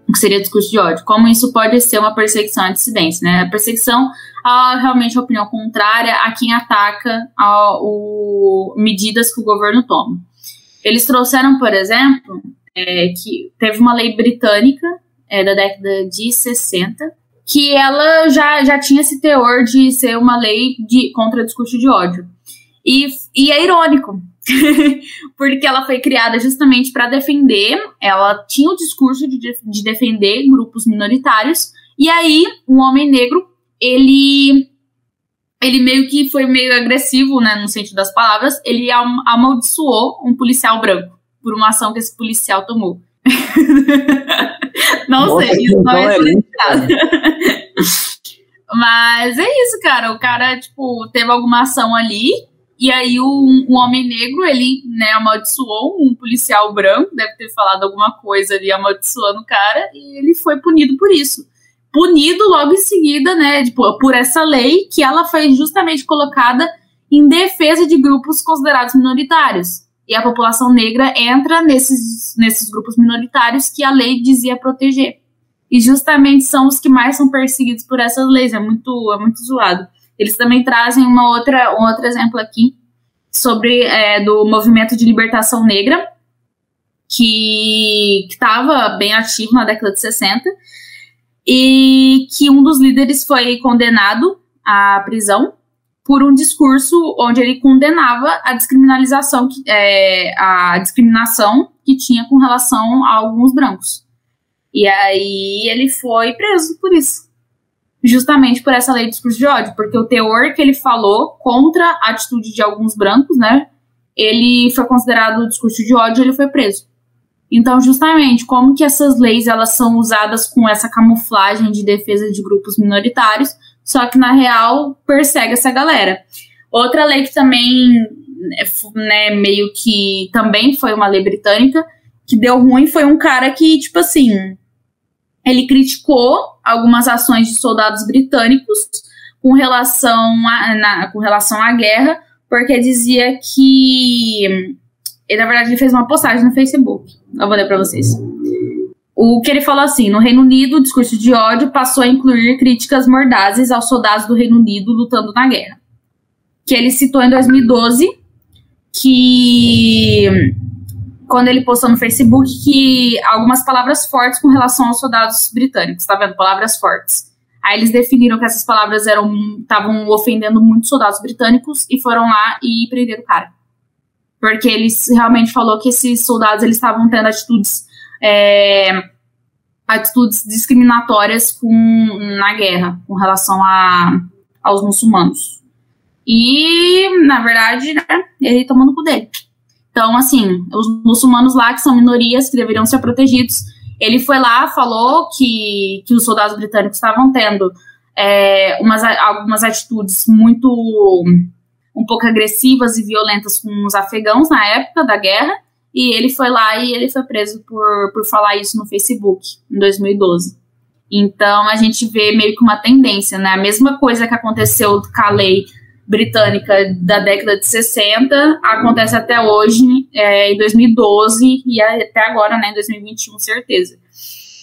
o que seria discurso de ódio, como isso pode ser uma perseguição à dissidência, né? A perseguição a realmente a opinião contrária a quem ataca medidas que o governo toma. Eles trouxeram, por exemplo, que teve uma lei britânica da década de 60, que ela já tinha esse teor de ser uma lei contra discurso de ódio. E é irônico, porque ela foi criada justamente para defender, ela tinha o discurso de defender grupos minoritários, e aí um homem negro, ele meio que foi meio agressivo, né, no sentido das palavras, ele amaldiçoou um policial branco por uma ação que esse policial tomou. Não sei, isso não é solicitado. Mas é isso, cara, o cara, tipo, teve alguma ação ali, e aí um homem negro, ele, né, amaldiçoou um policial branco, deve ter falado alguma coisa ali amaldiçoando o cara, e ele foi punido por isso. Punido logo em seguida, né, tipo, por essa lei que ela foi justamente colocada em defesa de grupos considerados minoritários. E a população negra entra nesses grupos minoritários que a lei dizia proteger. E justamente são os que mais são perseguidos por essas leis, é muito zoado. Eles também trazem um outro exemplo aqui sobre do movimento de libertação negra, que estava bem ativo na década de 60, e que um dos líderes foi condenado à prisão por um discurso onde ele condenava a discriminação que tinha com relação a alguns brancos. E aí ele foi preso por isso. Justamente por essa lei de discurso de ódio, porque o teor que ele falou contra a atitude de alguns brancos, né, ele foi considerado discurso de ódio e ele foi preso. Então, justamente, como que essas leis elas são usadas com essa camuflagem de defesa de grupos minoritários, só que, na real, persegue essa galera. Outra lei que também, né, meio que também foi uma lei britânica, que deu ruim, foi um cara que, tipo assim, ele criticou algumas ações de soldados britânicos com relação à guerra, porque dizia que... na verdade, ele fez uma postagem no Facebook. Eu vou ler para vocês. O que ele falou assim: no Reino Unido, o discurso de ódio passou a incluir críticas mordazes aos soldados do Reino Unido lutando na guerra. Que ele citou em 2012 que quando ele postou no Facebook que algumas palavras fortes com relação aos soldados britânicos, tá vendo? Palavras fortes. Aí eles definiram que essas palavras estavam ofendendo muitos soldados britânicos e foram lá e prenderam o cara. Porque eles realmente falou que esses soldados eles estavam tendo atitudes discriminatórias na guerra com relação aos muçulmanos. E, na verdade, né, ele tomou no cu dele. Então, assim, os muçulmanos lá, que são minorias, que deveriam ser protegidos, ele foi lá, falou que os soldados britânicos estavam tendo algumas atitudes um pouco agressivas e violentas com os afegãos na época da guerra, e ele foi lá e ele foi preso por falar isso no Facebook, em 2012. Então, a gente vê meio que uma tendência, né? A mesma coisa que aconteceu com a lei britânica da década de 60, acontece até hoje, em 2012, e até agora, né, em 2021, certeza.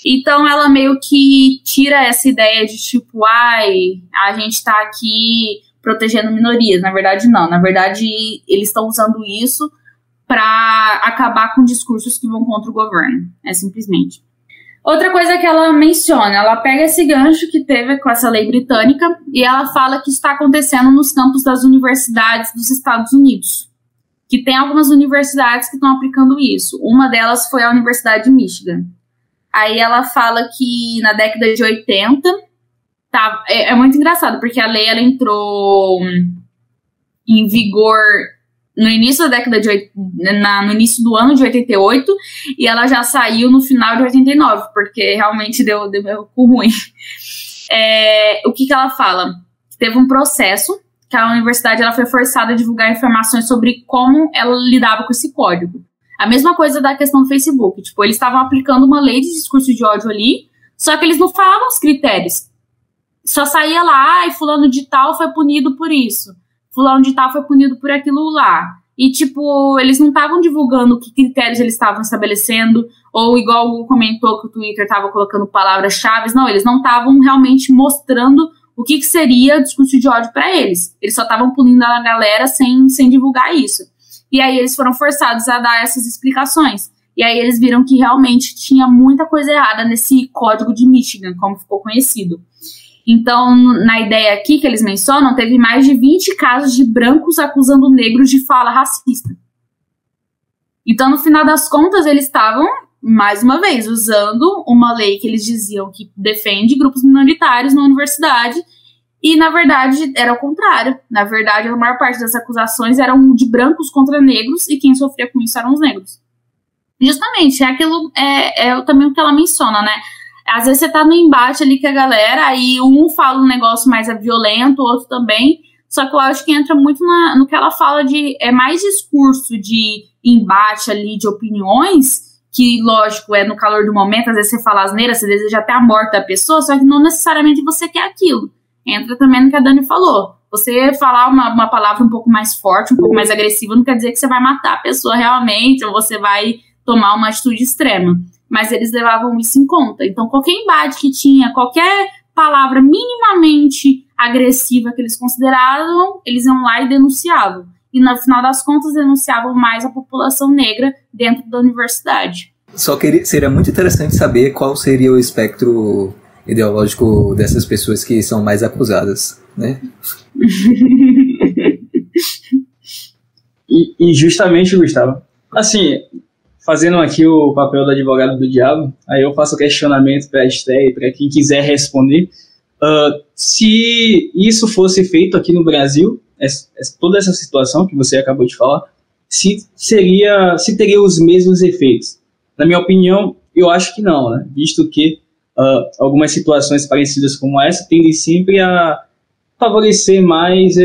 Então, ela meio que tira essa ideia de tipo, a gente tá aqui protegendo minorias. Na verdade, não. Na verdade, eles estão usando isso para acabar com discursos que vão contra o governo. É simplesmente. Outra coisa que ela menciona, ela pega esse gancho que teve com essa lei britânica e ela fala que está acontecendo nos campos das universidades dos Estados Unidos. Que tem algumas universidades que estão aplicando isso. Uma delas foi a Universidade de Michigan. Aí ela fala que na década de 80... é muito engraçado, porque a lei ela entrou em vigor no início da década no início do ano de 88, e ela já saiu no final de 89, porque realmente deu meio ruim. O que ela fala? Teve um processo que a universidade ela foi forçada a divulgar informações sobre como ela lidava com esse código. A mesma coisa da questão do Facebook. Tipo, eles estavam aplicando uma lei de discurso de ódio ali, só que eles não falavam os critérios. Só saía lá, e fulano de tal foi punido por isso. Fulano de tal foi punido por aquilo lá. E, tipo, eles não estavam divulgando que critérios eles estavam estabelecendo, ou igual o Hugo comentou que o Twitter estava colocando palavras-chave. Não, eles não estavam realmente mostrando o que seria discurso de ódio para eles. Eles só estavam punindo a galera sem divulgar isso. E aí eles foram forçados a dar essas explicações. E aí eles viram que realmente tinha muita coisa errada nesse código de Michigan, como ficou conhecido. Então, na ideia aqui que eles mencionam, teve mais de 20 casos de brancos acusando negros de fala racista. Então, no final das contas, eles estavam, mais uma vez, usando uma lei que eles diziam que defende grupos minoritários na universidade, e, na verdade, era o contrário. Na verdade, a maior parte das acusações eram de brancos contra negros, e quem sofria com isso eram os negros. Justamente, também o que ela menciona, né? Às vezes você tá no embate ali com a galera, aí um fala um negócio mais violento, o outro também, só que eu acho que entra muito no que ela fala de, mais discurso de embate ali, de opiniões, que lógico, no calor do momento, às vezes você fala asneira, você deseja até a morte da pessoa, só que não necessariamente você quer aquilo. Entra também no que a Dani falou. Você falar uma palavra um pouco mais forte, um pouco mais agressiva, não quer dizer que você vai matar a pessoa realmente, ou você vai tomar uma atitude extrema. Mas eles levavam isso em conta. Então, qualquer embate que tinha, qualquer palavra minimamente agressiva que eles consideravam, eles iam lá e denunciavam. E, no final das contas, denunciavam mais a população negra dentro da universidade. Seria muito interessante saber qual seria o espectro ideológico dessas pessoas que são mais acusadas, né? E justamente, Gustavo, assim... Fazendo aqui o papel do advogado do diabo, aí eu faço o questionamento para a Esté e para quem quiser responder. Se isso fosse feito aqui no Brasil, toda essa situação que você acabou de falar, se teria os mesmos efeitos. Na minha opinião, eu acho que não, né? Visto que algumas situações parecidas como essa tendem sempre a favorecer mais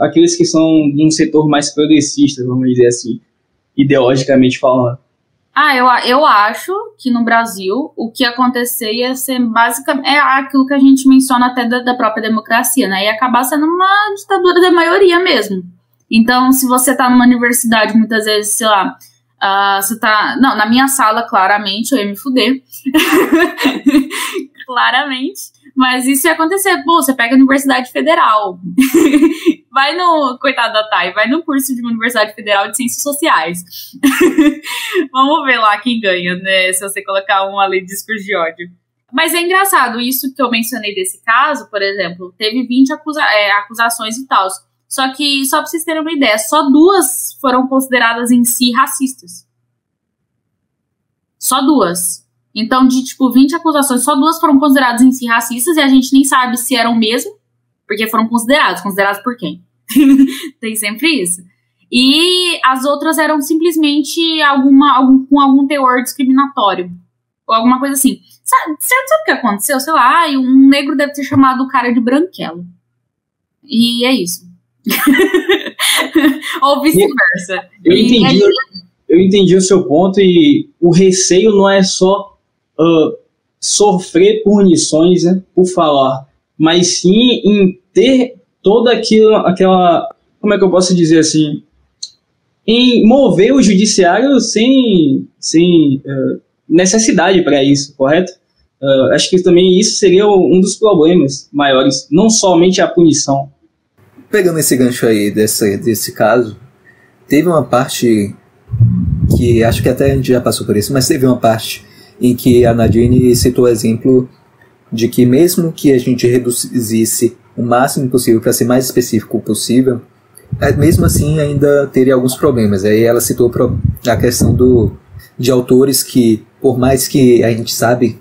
aqueles que são de um setor mais progressista, vamos dizer assim, ideologicamente falando. Eu acho que no Brasil o que acontecer ia ser basicamente aquilo que a gente menciona até da própria democracia, né? Ia acabar sendo uma ditadura da maioria mesmo. Então, se você tá numa universidade, muitas vezes, sei lá, você tá... Não, na minha sala, claramente, eu ia me fuder. Claramente. Mas isso ia acontecer. Pô, você pega a Universidade Federal. Vai no... Coitado da Thay. Vai no curso de uma Universidade Federal de Ciências Sociais. Vamos ver lá quem ganha, né? Se você colocar uma lei de discurso de ódio. Mas é engraçado. Isso que eu mencionei desse caso, por exemplo, teve 20 acusações e tal. Só que, só pra vocês terem uma ideia, só 2 foram consideradas em si racistas. Só 2. Então, de, 20 acusações, só 2 foram consideradas em si racistas e a gente nem sabe se eram mesmo, porque foram consideradas. Consideradas por quem? Tem sempre isso. E as outras eram simplesmente com algum teor discriminatório. Ou alguma coisa assim. Sabe o que aconteceu? Sei lá, um negro deve ter chamado o cara de branquelo. E é isso. Ou vice-versa. Eu entendi o seu ponto e o receio não é só sofrer punições, né, por falar, mas sim em ter toda aquela, como é que eu posso dizer assim, em mover o judiciário sem necessidade para isso, correto? Acho que também isso seria um dos problemas maiores, não somente a punição. Pegando esse gancho aí desse caso, teve uma parte que acho que até a gente já passou por isso, mas teve uma parte em que a Nadine citou o exemplo de que mesmo que a gente reduzisse o máximo possível para ser mais específico possível, mesmo assim ainda teria alguns problemas. Aí ela citou a questão de autores que, por mais que a gente sabe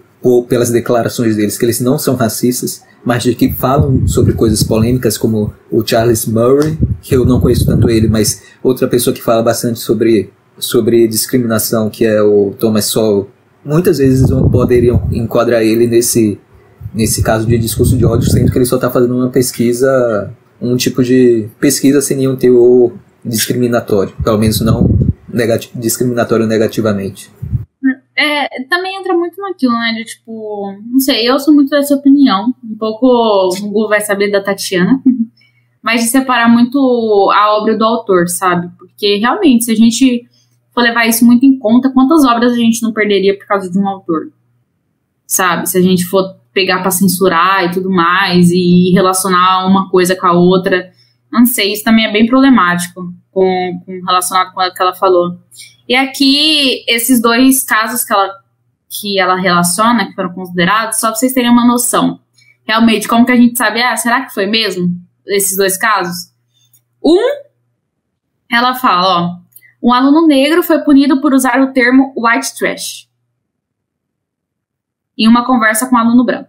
pelas declarações deles que eles não são racistas, mas de que falam sobre coisas polêmicas, como o Charles Murray, que eu não conheço tanto ele, mas outra pessoa que fala bastante sobre discriminação, que é o Thomas Sowell. Muitas vezes poderiam enquadrar ele nesse caso de discurso de ódio, sendo que ele só está fazendo uma pesquisa, um tipo de pesquisa sem nenhum teor discriminatório, pelo menos não discriminatório negativamente. Também entra muito naquilo, né, de não sei, eu sou muito dessa opinião, um pouco o Google vai saber da Tatiana, mas de separar muito a obra do autor, sabe, porque realmente, se a gente for levar isso muito em conta, quantas obras a gente não perderia por causa de um autor, sabe? Se a gente for pegar pra censurar e tudo mais, e relacionar uma coisa com a outra, não sei, isso também é bem problemático, relacionado com o que ela falou. E aqui, esses 2 casos que ela relaciona, que foram considerados, só pra vocês terem uma noção, realmente, como que a gente sabe, será que foi mesmo, esses 2 casos? Ela fala, um aluno negro foi punido por usar o termo white trash em uma conversa com um aluno branco.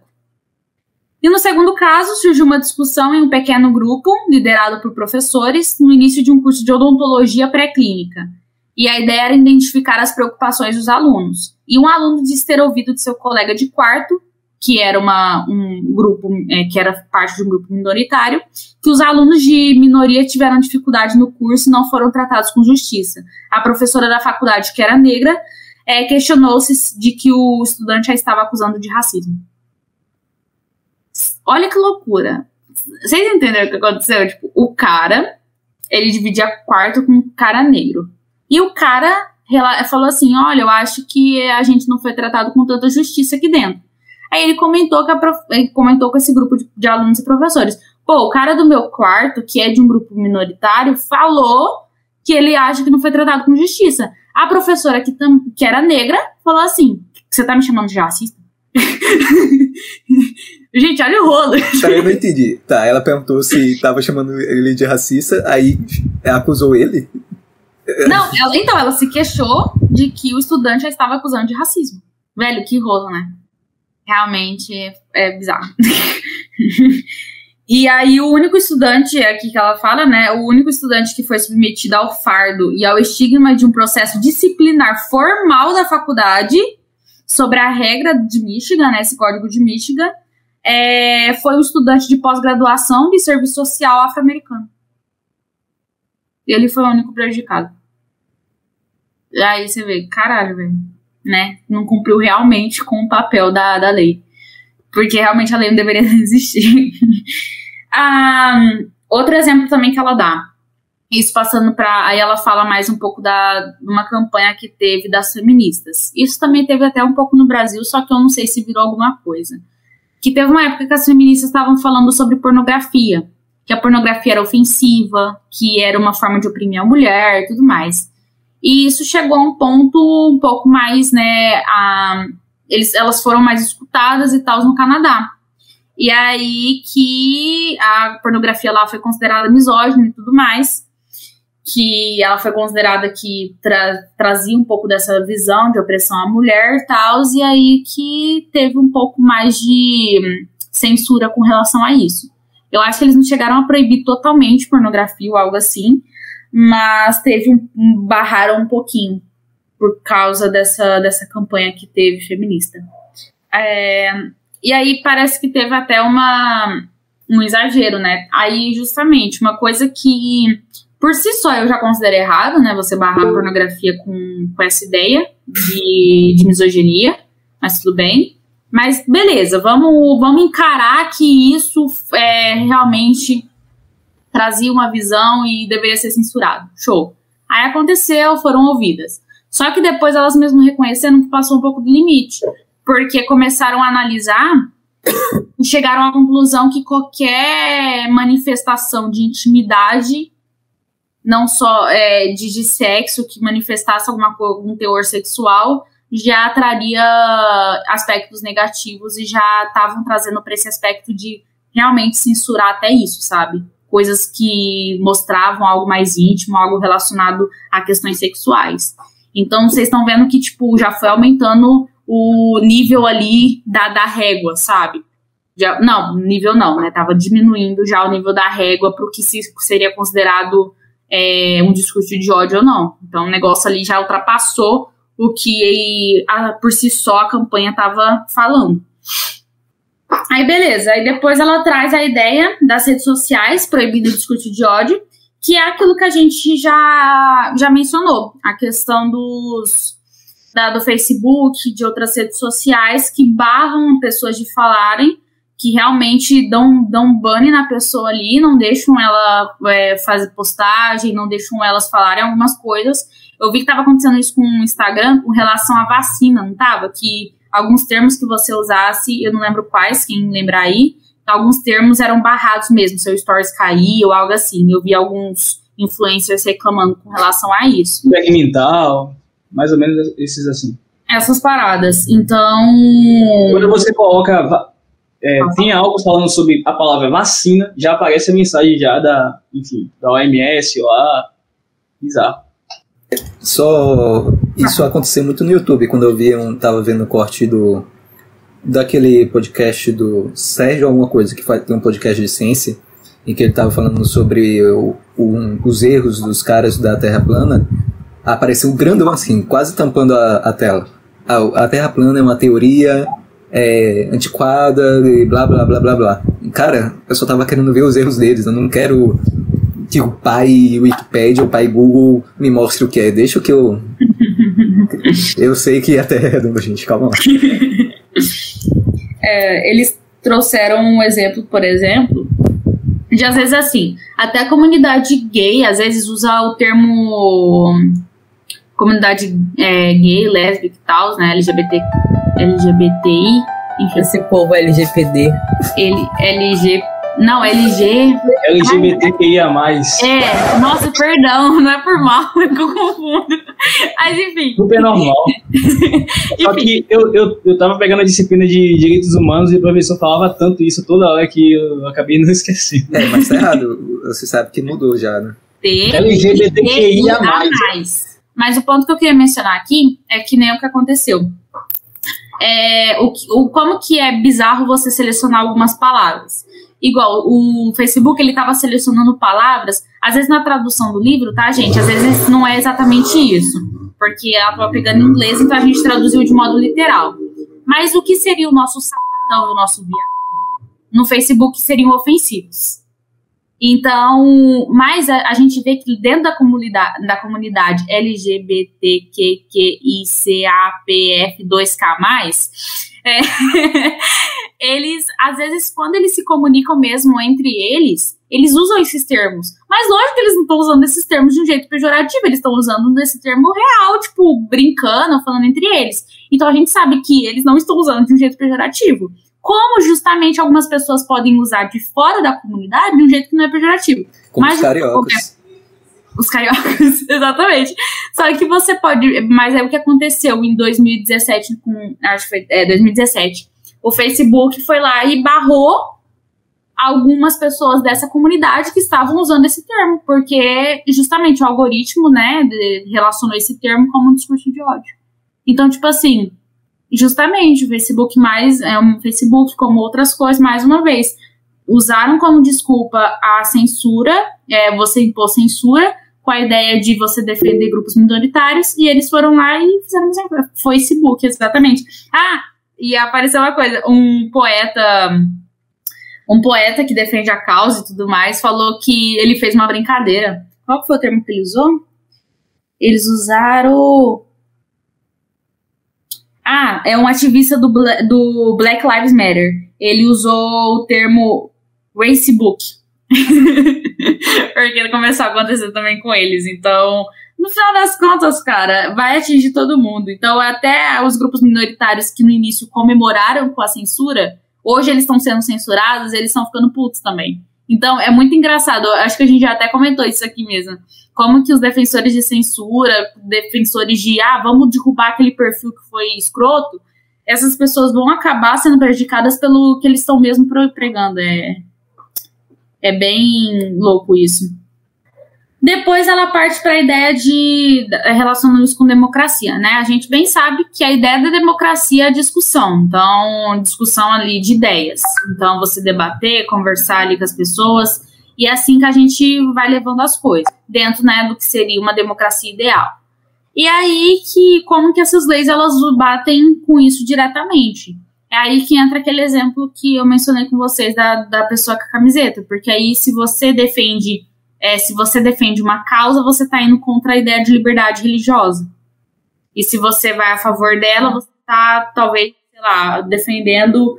E no segundo caso, surgiu uma discussão em um pequeno grupo, liderado por professores, no início de um curso de odontologia pré-clínica. E a ideia era identificar as preocupações dos alunos. E um aluno disse ter ouvido de seu colega de quarto, que era um grupo, que era parte de um grupo minoritário, que os alunos de minoria tiveram dificuldade no curso e não foram tratados com justiça. A professora da faculdade, que era negra, questionou-se de que o estudante a estava acusando de racismo. Olha que loucura. Vocês entenderam o que aconteceu? O cara, ele dividia quarto com um cara negro. E o cara falou assim, olha, eu acho que a gente não foi tratado com tanta justiça aqui dentro. Aí ele comentou com esse grupo de alunos e professores. Pô, o cara do meu quarto, que é de um grupo minoritário, falou que ele acha que não foi tratado com justiça. A professora, que era negra, falou assim, você tá me chamando de racista? Gente, olha o rolo. Tá, eu não entendi. Tá, ela perguntou se tava chamando ele de racista, aí acusou ele? Não, ela se queixou de que o estudante já estava acusando de racismo. Velho, que rolo, né? Realmente é bizarro. E aí o único estudante, aqui que ela fala, né, o único estudante que foi submetido ao fardo e ao estigma de um processo disciplinar formal da faculdade sobre a regra de Michigan, né, esse código de Michigan, foi um estudante de pós-graduação de serviço social afro-americano. Ele foi o único prejudicado. E aí você vê, caralho, velho, né, não cumpriu realmente com o papel da lei. Porque realmente a lei não deveria existir. Outro exemplo também que ela dá. Isso passando para... Aí ela fala mais um pouco de uma campanha que teve das feministas. Isso também teve até um pouco no Brasil, só que eu não sei se virou alguma coisa. que teve uma época que as feministas estavam falando sobre pornografia, que a pornografia era ofensiva, que era uma forma de oprimir a mulher e tudo mais. E isso chegou a um ponto um pouco mais, né, elas foram mais escutadas e tal no Canadá. E aí que a pornografia lá foi considerada misógina e tudo mais, que ela foi considerada que trazia um pouco dessa visão de opressão à mulher e tal, e aí que teve um pouco mais de censura com relação a isso. Eu acho que eles não chegaram a proibir totalmente pornografia ou algo assim, mas barraram um pouquinho por causa dessa campanha que teve feminista. E aí parece que teve até um exagero, né? Aí justamente uma coisa que por si só eu já considero errado, né? Você barrar a pornografia com essa ideia de misoginia, mas tudo bem. Mas beleza, vamos encarar que isso realmente trazia uma visão e deveria ser censurado. Show. Aí aconteceu, foram ouvidas. Só que depois elas mesmo reconheceram que passou um pouco do limite, porque começaram a analisar e chegaram à conclusão que qualquer manifestação de intimidade, não só de sexo, que manifestasse algum teor sexual, já traria aspectos negativos e já estavam trazendo para esse aspecto de realmente censurar até isso, sabe? Coisas que mostravam algo mais íntimo, algo relacionado a questões sexuais. Então, vocês estão vendo que, tipo, já foi aumentando o nível ali da régua, sabe? Nível não, né? Tava diminuindo já o nível da régua para o que seria considerado um discurso de ódio ou não. Então, o negócio ali já ultrapassou o que por si só a campanha tava falando. Aí beleza, aí depois ela traz a ideia das redes sociais proibindo o discurso de ódio, que é aquilo que a gente já mencionou, a questão do Facebook, de outras redes sociais que barram pessoas de falarem, que realmente dão ban na pessoa ali, não deixam ela fazer postagem, não deixam elas falarem algumas coisas. Eu vi que estava acontecendo isso com o Instagram com relação à vacina, não estava? Que alguns termos que você usasse, eu não lembro quais, quem lembrar aí, alguns termos eram barrados mesmo, seu stories cair ou algo assim. Eu vi alguns influencers reclamando com relação a isso. Mental, mais ou menos esses assim. Essas paradas. Então... Quando você coloca... tem algo falando sobre a palavra vacina, já aparece a mensagem já da OMS lá. Bizarro. Só isso aconteceu muito no YouTube, quando eu tava vendo o corte daquele podcast do Sérgio alguma coisa, que tem um podcast de ciência, em que ele tava falando sobre os erros dos caras da Terra plana. Apareceu um grandão assim, quase tampando a tela. A Terra plana é uma teoria antiquada e blá blá blá blá blá. Cara, eu só tava querendo ver os erros deles, eu não quero que o pai Wikipedia, o pai Google me mostre o que é. Deixa que eu... eu sei que a Terra é redonda, gente, calma lá. Eles trouxeram um exemplo, por exemplo, de às vezes assim, até a comunidade gay às vezes usa o termo comunidade gay, lésbica e tal, né, LGBTI, enfim. Esse povo LGPD. LGBTQIA+. Nossa, perdão, não é por mal, eu confundo. Mas enfim. Super normal. Só que eu tava pegando a disciplina de direitos humanos e o professor falava tanto isso toda hora que eu acabei não esquecendo. Mas tá errado, você sabe que mudou já, né? LGBTQIA+. Mas o ponto que eu queria mencionar aqui é que nem o que aconteceu. Como que é bizarro você selecionar algumas palavras. Igual, o Facebook, ele tava selecionando palavras, às vezes na tradução do livro, tá, gente? Às vezes não é exatamente isso, porque ela tava pegando em inglês, então a gente traduziu de modo literal. Mas o que seria o nosso sapatão e o nosso viado, no Facebook seriam ofensivos. Então, mas a gente vê que dentro da comunidade LGBTQICAPF2K+, eles, às vezes, quando eles se comunicam mesmo entre eles usam esses termos. Mas lógico que eles não estão usando esses termos de um jeito pejorativo, eles estão usando esse termo real, tipo, brincando, falando entre eles. Então a gente sabe que eles não estão usando de um jeito pejorativo. como justamente algumas pessoas podem usar de fora da comunidade de um jeito que não é pejorativo. Como os cariocas. Os cariocas, exatamente. Só que você pode... Mas é o que aconteceu em 2017, acho que foi 2017. O Facebook foi lá e barrou algumas pessoas dessa comunidade que estavam usando esse termo, porque justamente o algoritmo, né, relacionou esse termo como um discurso de ódio. Então, tipo assim, justamente o Facebook Facebook, como outras coisas, mais uma vez, usaram como desculpa a censura, você impôs censura, com a ideia de você defender grupos minoritários, e eles foram lá e fizeram Facebook, exatamente. E apareceu uma coisa, um poeta que defende a causa e tudo mais, falou que ele fez uma brincadeira. Qual foi o termo que ele usou? Eles usaram... é um ativista do Black Lives Matter. Ele usou o termo Racebook. Porque começou a acontecer também com eles. Então, no final das contas, cara, vai atingir todo mundo. Então, até os grupos minoritários que no início comemoraram com a censura, hoje eles estão sendo censurados, eles estão ficando putos também. Então, é muito engraçado. Eu acho que a gente já até comentou isso aqui mesmo. Como que os defensores de censura, defensores de, vamos derrubar aquele perfil que foi escroto, essas pessoas vão acabar sendo prejudicadas pelo que eles estão mesmo pregando. É bem louco isso. Depois ela parte para a ideia de relacionando isso com democracia, né? A gente bem sabe que a ideia da democracia é a discussão. Então, discussão ali de ideias. Então, você debater, conversar ali com as pessoas. E é assim que a gente vai levando as coisas. Dentro, né, do que seria uma democracia ideal. E aí, como que essas leis, elas batem com isso diretamente. É aí que entra aquele exemplo que eu mencionei com vocês da pessoa com a camiseta. Porque aí, se você defende uma causa, você está indo contra a ideia de liberdade religiosa. E se você vai a favor dela, você está, talvez, sei lá, defendendo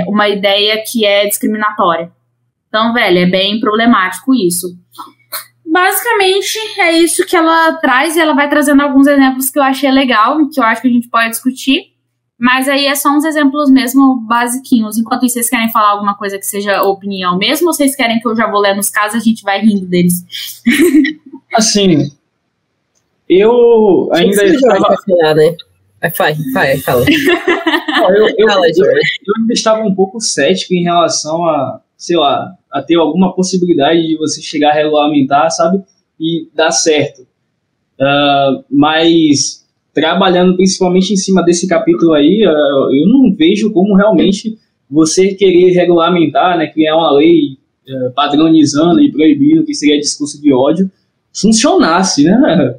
uma ideia que é discriminatória. Então, velho, é bem problemático isso. Basicamente, é isso que ela traz, e ela vai trazendo alguns exemplos que eu achei legal, e que eu acho que a gente pode discutir. Mas aí é só uns exemplos mesmo basiquinhos. Enquanto isso, vocês querem falar alguma coisa que seja opinião mesmo? Ou vocês querem que eu já vou ler nos casos e a gente vai rindo deles? Assim, eu ainda estava... falar, né? Vai, fala. Eu ainda estava um pouco cético em relação a, sei lá, a ter alguma possibilidade de você chegar a regulamentar, sabe? E dar certo. Mas... trabalhando principalmente em cima desse capítulo aí, eu não vejo como realmente você querer regulamentar, né, criar uma lei padronizando e proibindo que seria discurso de ódio, funcionasse, né?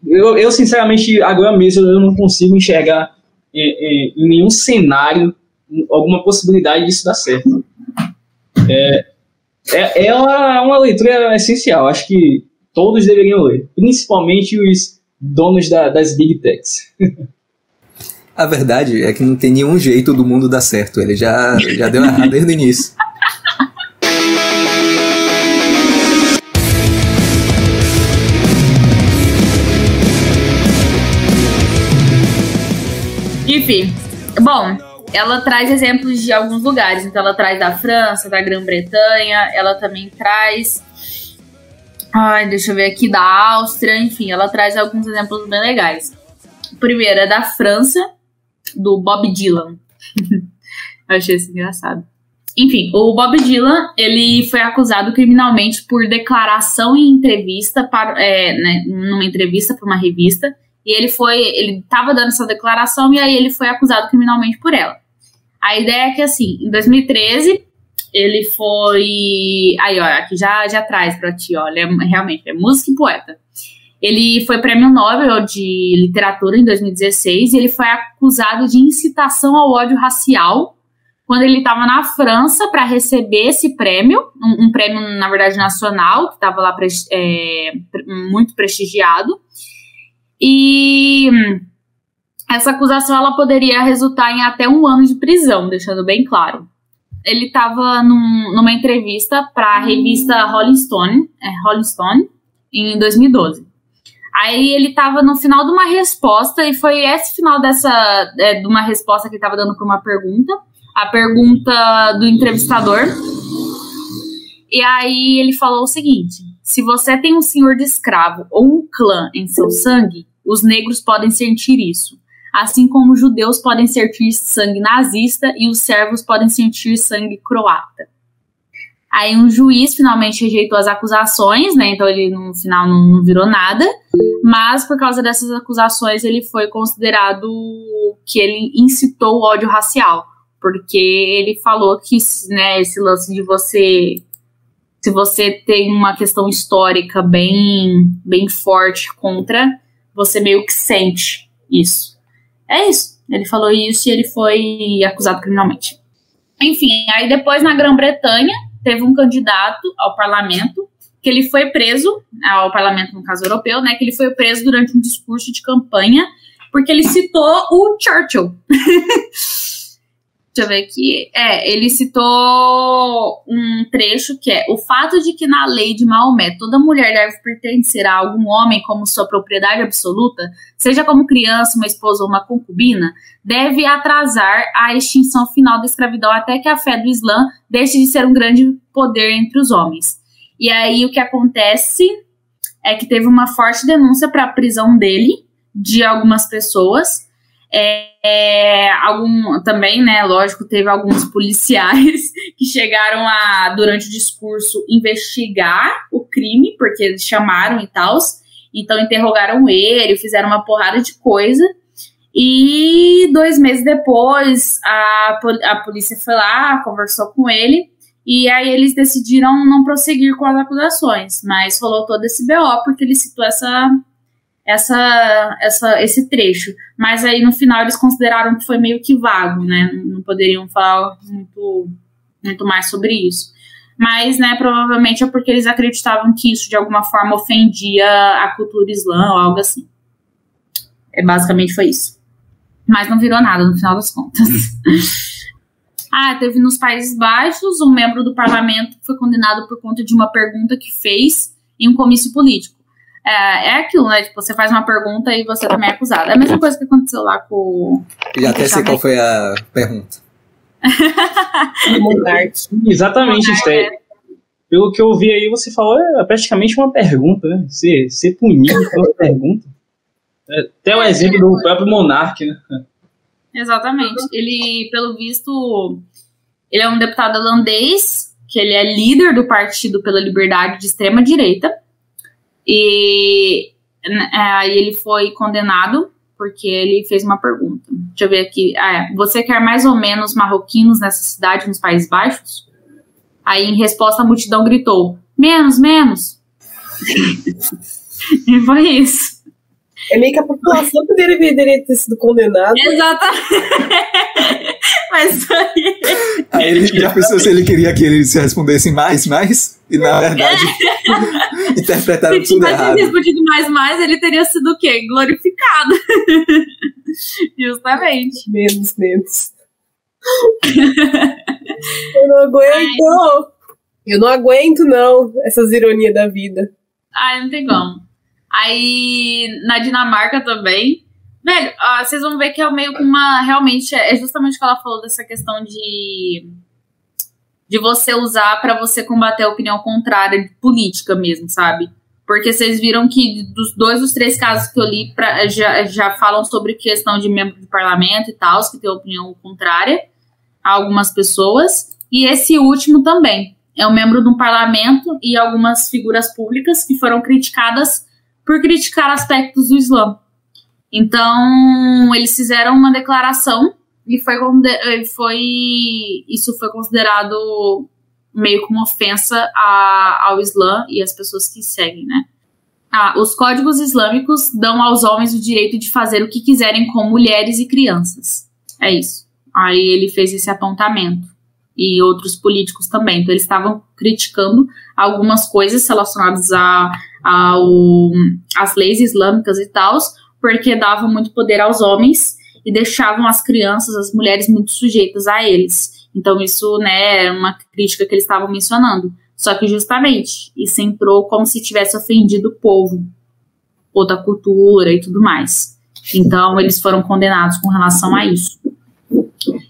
Eu sinceramente, agora mesmo, eu não consigo enxergar em nenhum cenário alguma possibilidade disso dar certo. É uma leitura essencial, acho que todos deveriam ler, principalmente os donos das Big Techs. A verdade é que não tem nenhum jeito do mundo dar certo. Ele já deu errado desde o início. Enfim, bom, ela traz exemplos de alguns lugares. Então ela traz da França, da Grã-Bretanha, ela também traz... deixa eu ver aqui, da Áustria, enfim, ela traz alguns exemplos bem legais. O primeiro é da França, do Bob Dylan. Eu achei isso engraçado. Enfim, o Bob Dylan, ele foi acusado criminalmente por declaração em entrevista, numa entrevista para uma revista, e ele estava dando essa declaração e aí ele foi acusado criminalmente por ela. A ideia é que, assim, em 2013... ele foi... Aí, ó, aqui já traz pra ti, ó. Ele realmente é músico e poeta. Ele foi prêmio Nobel de Literatura em 2016 e ele foi acusado de incitação ao ódio racial quando ele estava na França para receber esse prêmio, um prêmio, na verdade, nacional, que estava lá muito prestigiado. E essa acusação ela poderia resultar em até 1 ano de prisão, deixando bem claro. Ele estava numa entrevista para a revista Rolling Stone em 2012. Aí ele tava no final de uma resposta, e foi esse final de uma resposta que ele tava dando para uma pergunta, a pergunta do entrevistador. E aí ele falou o seguinte: se você tem um senhor de escravo ou um clã em seu sangue, os negros podem sentir isso. Assim como os judeus podem sentir sangue nazista e os servos podem sentir sangue croata. Aí um juiz finalmente rejeitou as acusações, né? Então ele no final não virou nada. Mas por causa dessas acusações ele foi considerado que ele incitou o ódio racial. Porque ele falou que, né, esse lance de você... Se você tem uma questão histórica bem forte contra, você meio que sente isso. É isso. Ele falou isso e ele foi acusado criminalmente. Enfim, aí depois na Grã-Bretanha teve um candidato ao parlamento que ele foi preso, ao parlamento no caso europeu, né, que ele foi preso durante um discurso de campanha porque ele citou o Churchill. Deixa eu ver aqui. Ele citou um trecho que é: o fato de que na lei de Maomé toda mulher deve pertencer a algum homem como sua propriedade absoluta, seja como criança, uma esposa ou uma concubina, deve atrasar a extinção final da escravidão até que a fé do Islã deixe de ser um grande poder entre os homens. E aí o que acontece é que teve uma forte denúncia para a prisão dele, de algumas pessoas. Também, né, lógico, teve alguns policiais que chegaram a, durante o discurso, investigar o crime, porque eles chamaram e tal, então interrogaram ele, fizeram uma porrada de coisa, e 2 meses depois a polícia foi lá, conversou com ele, e aí eles decidiram não prosseguir com as acusações, mas rolou todo esse BO, porque ele citou esse trecho, mas aí no final eles consideraram que foi meio que vago, né, não poderiam falar muito mais sobre isso, mas, né, provavelmente é porque eles acreditavam que isso de alguma forma ofendia a cultura islã ou algo assim. Basicamente foi isso, mas não virou nada no final das contas. Teve nos Países Baixos um membro do parlamento que foi condenado por conta de uma pergunta que fez em um comício político. É aquilo, né? Tipo, você faz uma pergunta e você também é acusado. É a mesma coisa que aconteceu lá com... Já até sei qual foi a pergunta. Exatamente, Esther. Pelo que eu ouvi aí, você falou, é praticamente uma pergunta, né? Ser punido por uma pergunta. Até o exemplo do próprio monarca, né? Exatamente. Ele, pelo visto, ele é um deputado holandês, que ele é líder do Partido pela Liberdade de extrema direita. E aí ele foi condenado porque ele fez uma pergunta. Deixa eu ver aqui. Você quer mais ou menos marroquinos nessa cidade, nos Países Baixos? Aí, em resposta, a multidão gritou: menos, menos. E foi isso. É meio que a população deveria ter sido condenada. Exatamente. Mas aí ele já pensou se ele queria que eles respondessem mais, e na verdade interpretaram tudo errado. Se tivesse respondido mais, ele teria sido o quê? Glorificado. Justamente. Menos. Eu não aguento. Eu não aguento, não, essas ironias da vida. Não tem como. Aí, na Dinamarca também. Velho, vocês vão ver que é meio que realmente, é justamente o que ela falou dessa questão de você usar pra você combater a opinião contrária de política mesmo, sabe? Porque vocês viram que dos 2 dos 3 casos que eu li já falam sobre questão de membro do parlamento e tal, que tem opinião contrária a algumas pessoas. E esse último também. É um membro de um parlamento e algumas figuras públicas que foram criticadas por criticar aspectos do Islã. Então, eles fizeram uma declaração e isso foi considerado meio como ofensa ao Islã e às pessoas que seguem, né? Os códigos islâmicos dão aos homens o direito de fazer o que quiserem com mulheres e crianças. É isso. Aí ele fez esse apontamento. E outros políticos também. Então, eles estavam criticando algumas coisas relacionadas às leis islâmicas e tal, porque davam muito poder aos homens e deixavam as crianças, as mulheres, muito sujeitas a eles. Então, isso, né, é uma crítica que eles estavam mencionando. Só que, justamente, isso entrou como se tivesse ofendido o povo. outra cultura e tudo mais. Então, eles foram condenados com relação a isso.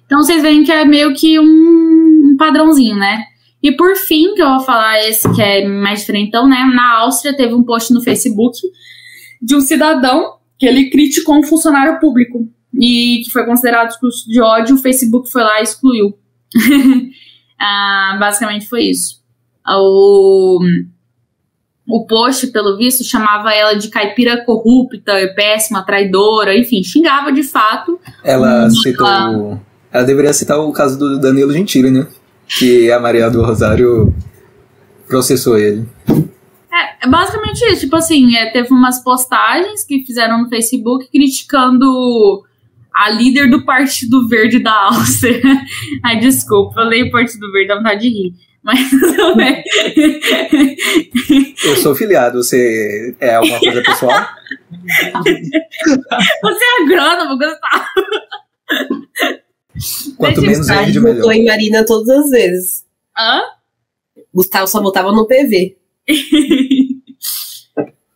Então, vocês veem que é meio que um padrãozinho, né? E por fim, que eu vou falar esse que é mais diferentão, né? Na Áustria teve um post no Facebook de um cidadão que ele criticou um funcionário público e que foi considerado discurso de ódio. O Facebook foi lá e excluiu. Basicamente foi isso. O post, pelo visto, chamava ela de caipira corrupta, péssima, traidora, enfim, xingava de fato. Ela deveria citar o caso do Danilo Gentili, né? Que a Maria do Rosário processou ele. É basicamente isso. Tipo assim, teve umas postagens que fizeram no Facebook criticando a líder do Partido Verde da Áustria. Ai, desculpa, eu leio o Partido Verde, dá vontade de rir. Mas tudo bem. Eu sou filiado, você é alguma coisa pessoal? Você é agrônomo, Gustavo. Quanto menos verde, melhor. Votou em Marina todas as vezes. Hã? Gustavo só votava no PV.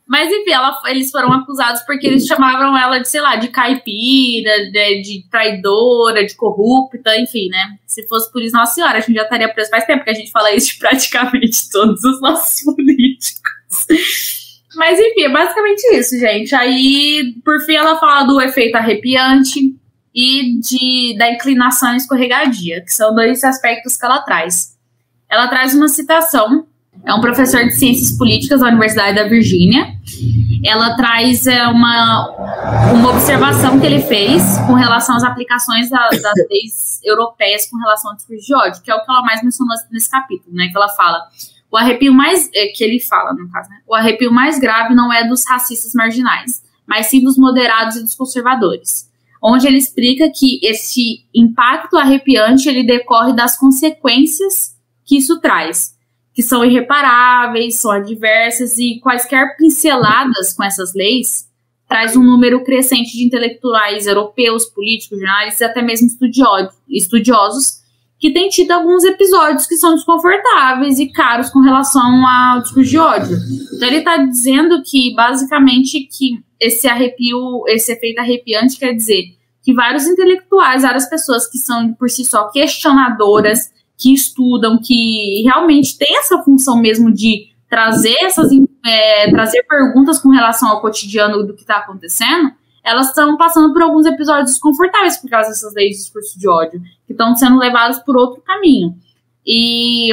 Mas enfim, eles foram acusados porque eles chamavam ela de, sei lá, de caipira, de traidora, de corrupta, enfim, né? Se fosse por isso, nossa senhora, a gente já estaria preso faz tempo, que a gente fala isso de praticamente todos os nossos políticos. Mas enfim, é basicamente isso, gente. Aí, por fim, ela fala do efeito arrepiante e da inclinação escorregadia, que são dois aspectos que ela traz. Ela traz uma citação. É um professor de ciências políticas da Universidade da Virgínia. Ela traz uma observação que ele fez com relação às aplicações das leis europeias com relação ao discurso de ódio, que é o que ela mais mencionou nesse capítulo, né? Que ela fala, o arrepio mais... que ele fala, no caso, né? O arrepio mais grave não é dos racistas marginais, mas sim dos moderados e dos conservadores. Onde ele explica que esse impacto arrepiante, ele decorre das consequências que isso traz, que são irreparáveis, são adversas, e quaisquer pinceladas com essas leis traz um número crescente de intelectuais europeus, políticos, jornalistas e até mesmo estudiosos que têm tido alguns episódios que são desconfortáveis e caros com relação ao discurso de ódio. Então ele está dizendo que, basicamente, que esse efeito arrepiante quer dizer que vários intelectuais, várias pessoas que são por si só questionadoras, que estudam, que realmente tem essa função mesmo de trazer trazer perguntas com relação ao cotidiano do que está acontecendo, elas estão passando por alguns episódios desconfortáveis por causa dessas leis de discurso de ódio, que estão sendo levadas por outro caminho. E,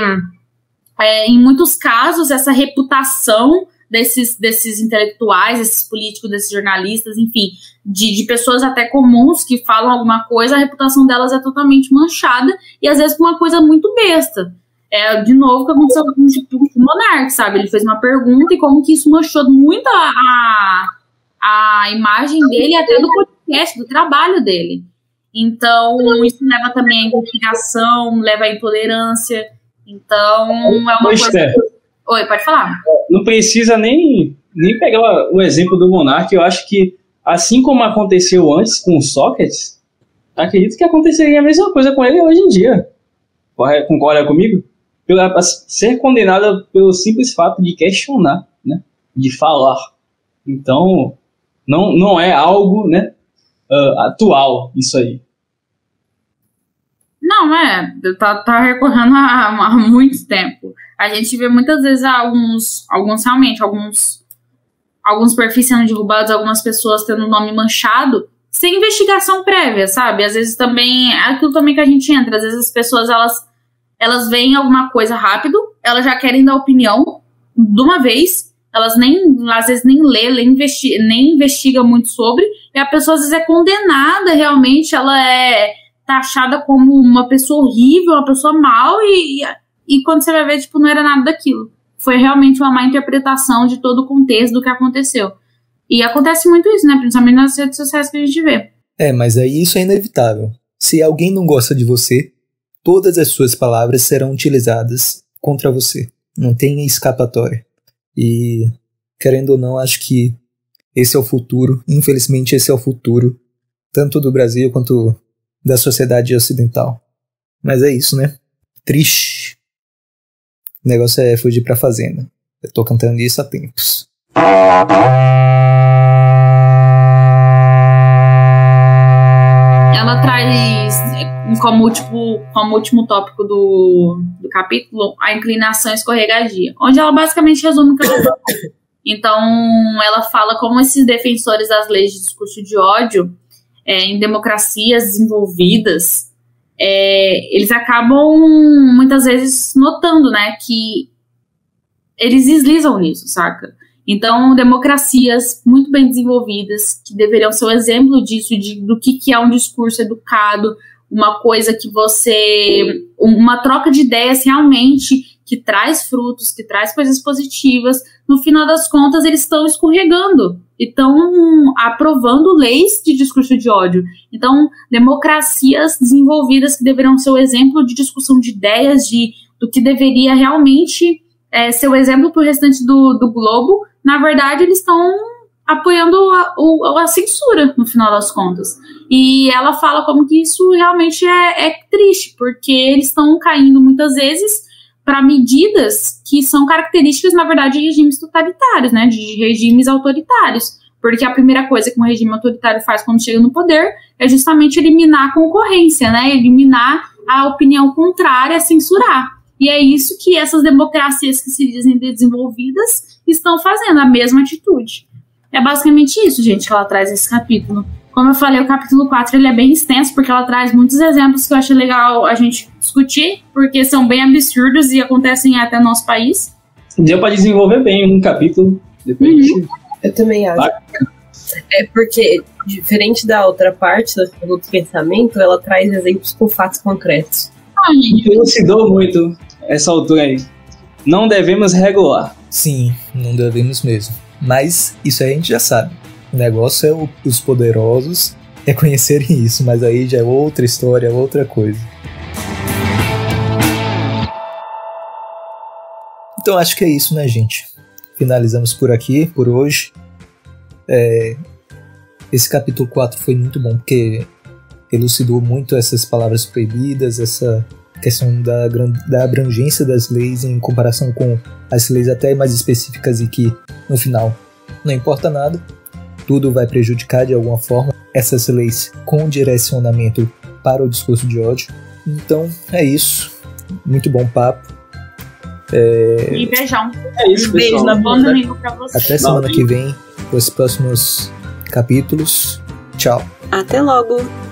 em muitos casos, essa reputação desses intelectuais, desses políticos, desses jornalistas, enfim, de pessoas até comuns que falam alguma coisa, a reputação delas é totalmente manchada, e às vezes por uma coisa muito besta. De novo, o que aconteceu com o Monark, sabe? Ele fez uma pergunta e como que isso manchou muito a imagem dele, até do podcast, do trabalho dele. Então, isso leva também à investigação, leva à intolerância. Então, é uma coisa... Oi, pode falar. Não precisa nem pegar o exemplo do Monark. Eu acho que, assim como aconteceu antes com o Sócrates, acredito que aconteceria a mesma coisa com ele hoje em dia. Concorda comigo? Ser condenada pelo simples fato de questionar, né? De falar. Então, não é algo, né, atual isso aí. Não, tá recorrendo há muito tempo. A gente vê muitas vezes alguns perfis sendo derrubados, algumas pessoas tendo o nome manchado, sem investigação prévia, sabe? Às vezes também, é aquilo também que a gente entra, às vezes as pessoas, elas veem alguma coisa rápido, elas já querem dar opinião de uma vez, elas às vezes nem lê, nem investiga muito sobre, e a pessoa às vezes é condenada realmente, ela é taxada como uma pessoa horrível, uma pessoa mal, e quando você vai ver, tipo, não era nada daquilo. Foi realmente uma má interpretação de todo o contexto do que aconteceu. E acontece muito isso, né? Principalmente nas redes sociais que a gente vê. Mas aí isso é inevitável. Se alguém não gosta de você, todas as suas palavras serão utilizadas contra você. Não tem escapatória. E, querendo ou não, acho que esse é o futuro. Infelizmente, esse é o futuro, tanto do Brasil quanto da sociedade ocidental. Mas é isso, né? Triste. O negócio é fugir pra fazenda. Eu tô cantando isso há tempos. como último tópico do capítulo, a inclinação escorregadia, onde ela basicamente resume o que ela falou. Então, ela fala como esses defensores das leis de discurso de ódio, em democracias desenvolvidas, eles acabam, muitas vezes, notando, né, que eles deslizam nisso, saca? Então, democracias muito bem desenvolvidas, que deveriam ser um exemplo disso, do que é um discurso educado, uma coisa que uma troca de ideias realmente que traz frutos, que traz coisas positivas, no final das contas eles estão escorregando, estão aprovando leis de discurso de ódio. Então, democracias desenvolvidas que deveriam ser o exemplo de discussão de ideias, do que deveria realmente ser o exemplo para o restante do globo, na verdade eles estão apoiando a censura, no final das contas. E ela fala como que isso realmente é triste, porque eles estão caindo muitas vezes para medidas que são características, na verdade, de regimes totalitários, né, de regimes autoritários. Porque a primeira coisa que um regime autoritário faz quando chega no poder é justamente eliminar a concorrência, né, eliminar a opinião contrária, censurar. E é isso que essas democracias que se dizem desenvolvidas estão fazendo, a mesma atitude. É basicamente isso, gente, que ela traz nesse capítulo. Como eu falei, o capítulo 4 ele é bem extenso, porque ela traz muitos exemplos que eu achei legal a gente discutir, porque são bem absurdos e acontecem até no nosso país. Deu para desenvolver bem um capítulo. Eu também acho. Porque, diferente da outra parte, do outro pensamento, ela traz exemplos com fatos concretos. Elucidou muito essa altura aí. Não devemos regular. Sim, não devemos mesmo. Mas isso aí a gente já sabe. O negócio é os poderosos reconhecerem isso, mas aí já é outra história, outra coisa. Então acho que é isso, né, gente? Finalizamos por aqui, por hoje. Esse capítulo 4 foi muito bom, porque elucidou muito essas palavras proibidas, essa questão da abrangência das leis em comparação com as leis até mais específicas e que, no final, não importa nada, tudo vai prejudicar de alguma forma essas leis com direcionamento para o discurso de ódio. Então, é isso. Muito bom papo. E beijão. É isso, pessoal. Beijo, bom domingo pra vocês. Até semana que vem, com os próximos capítulos. Tchau. Até logo!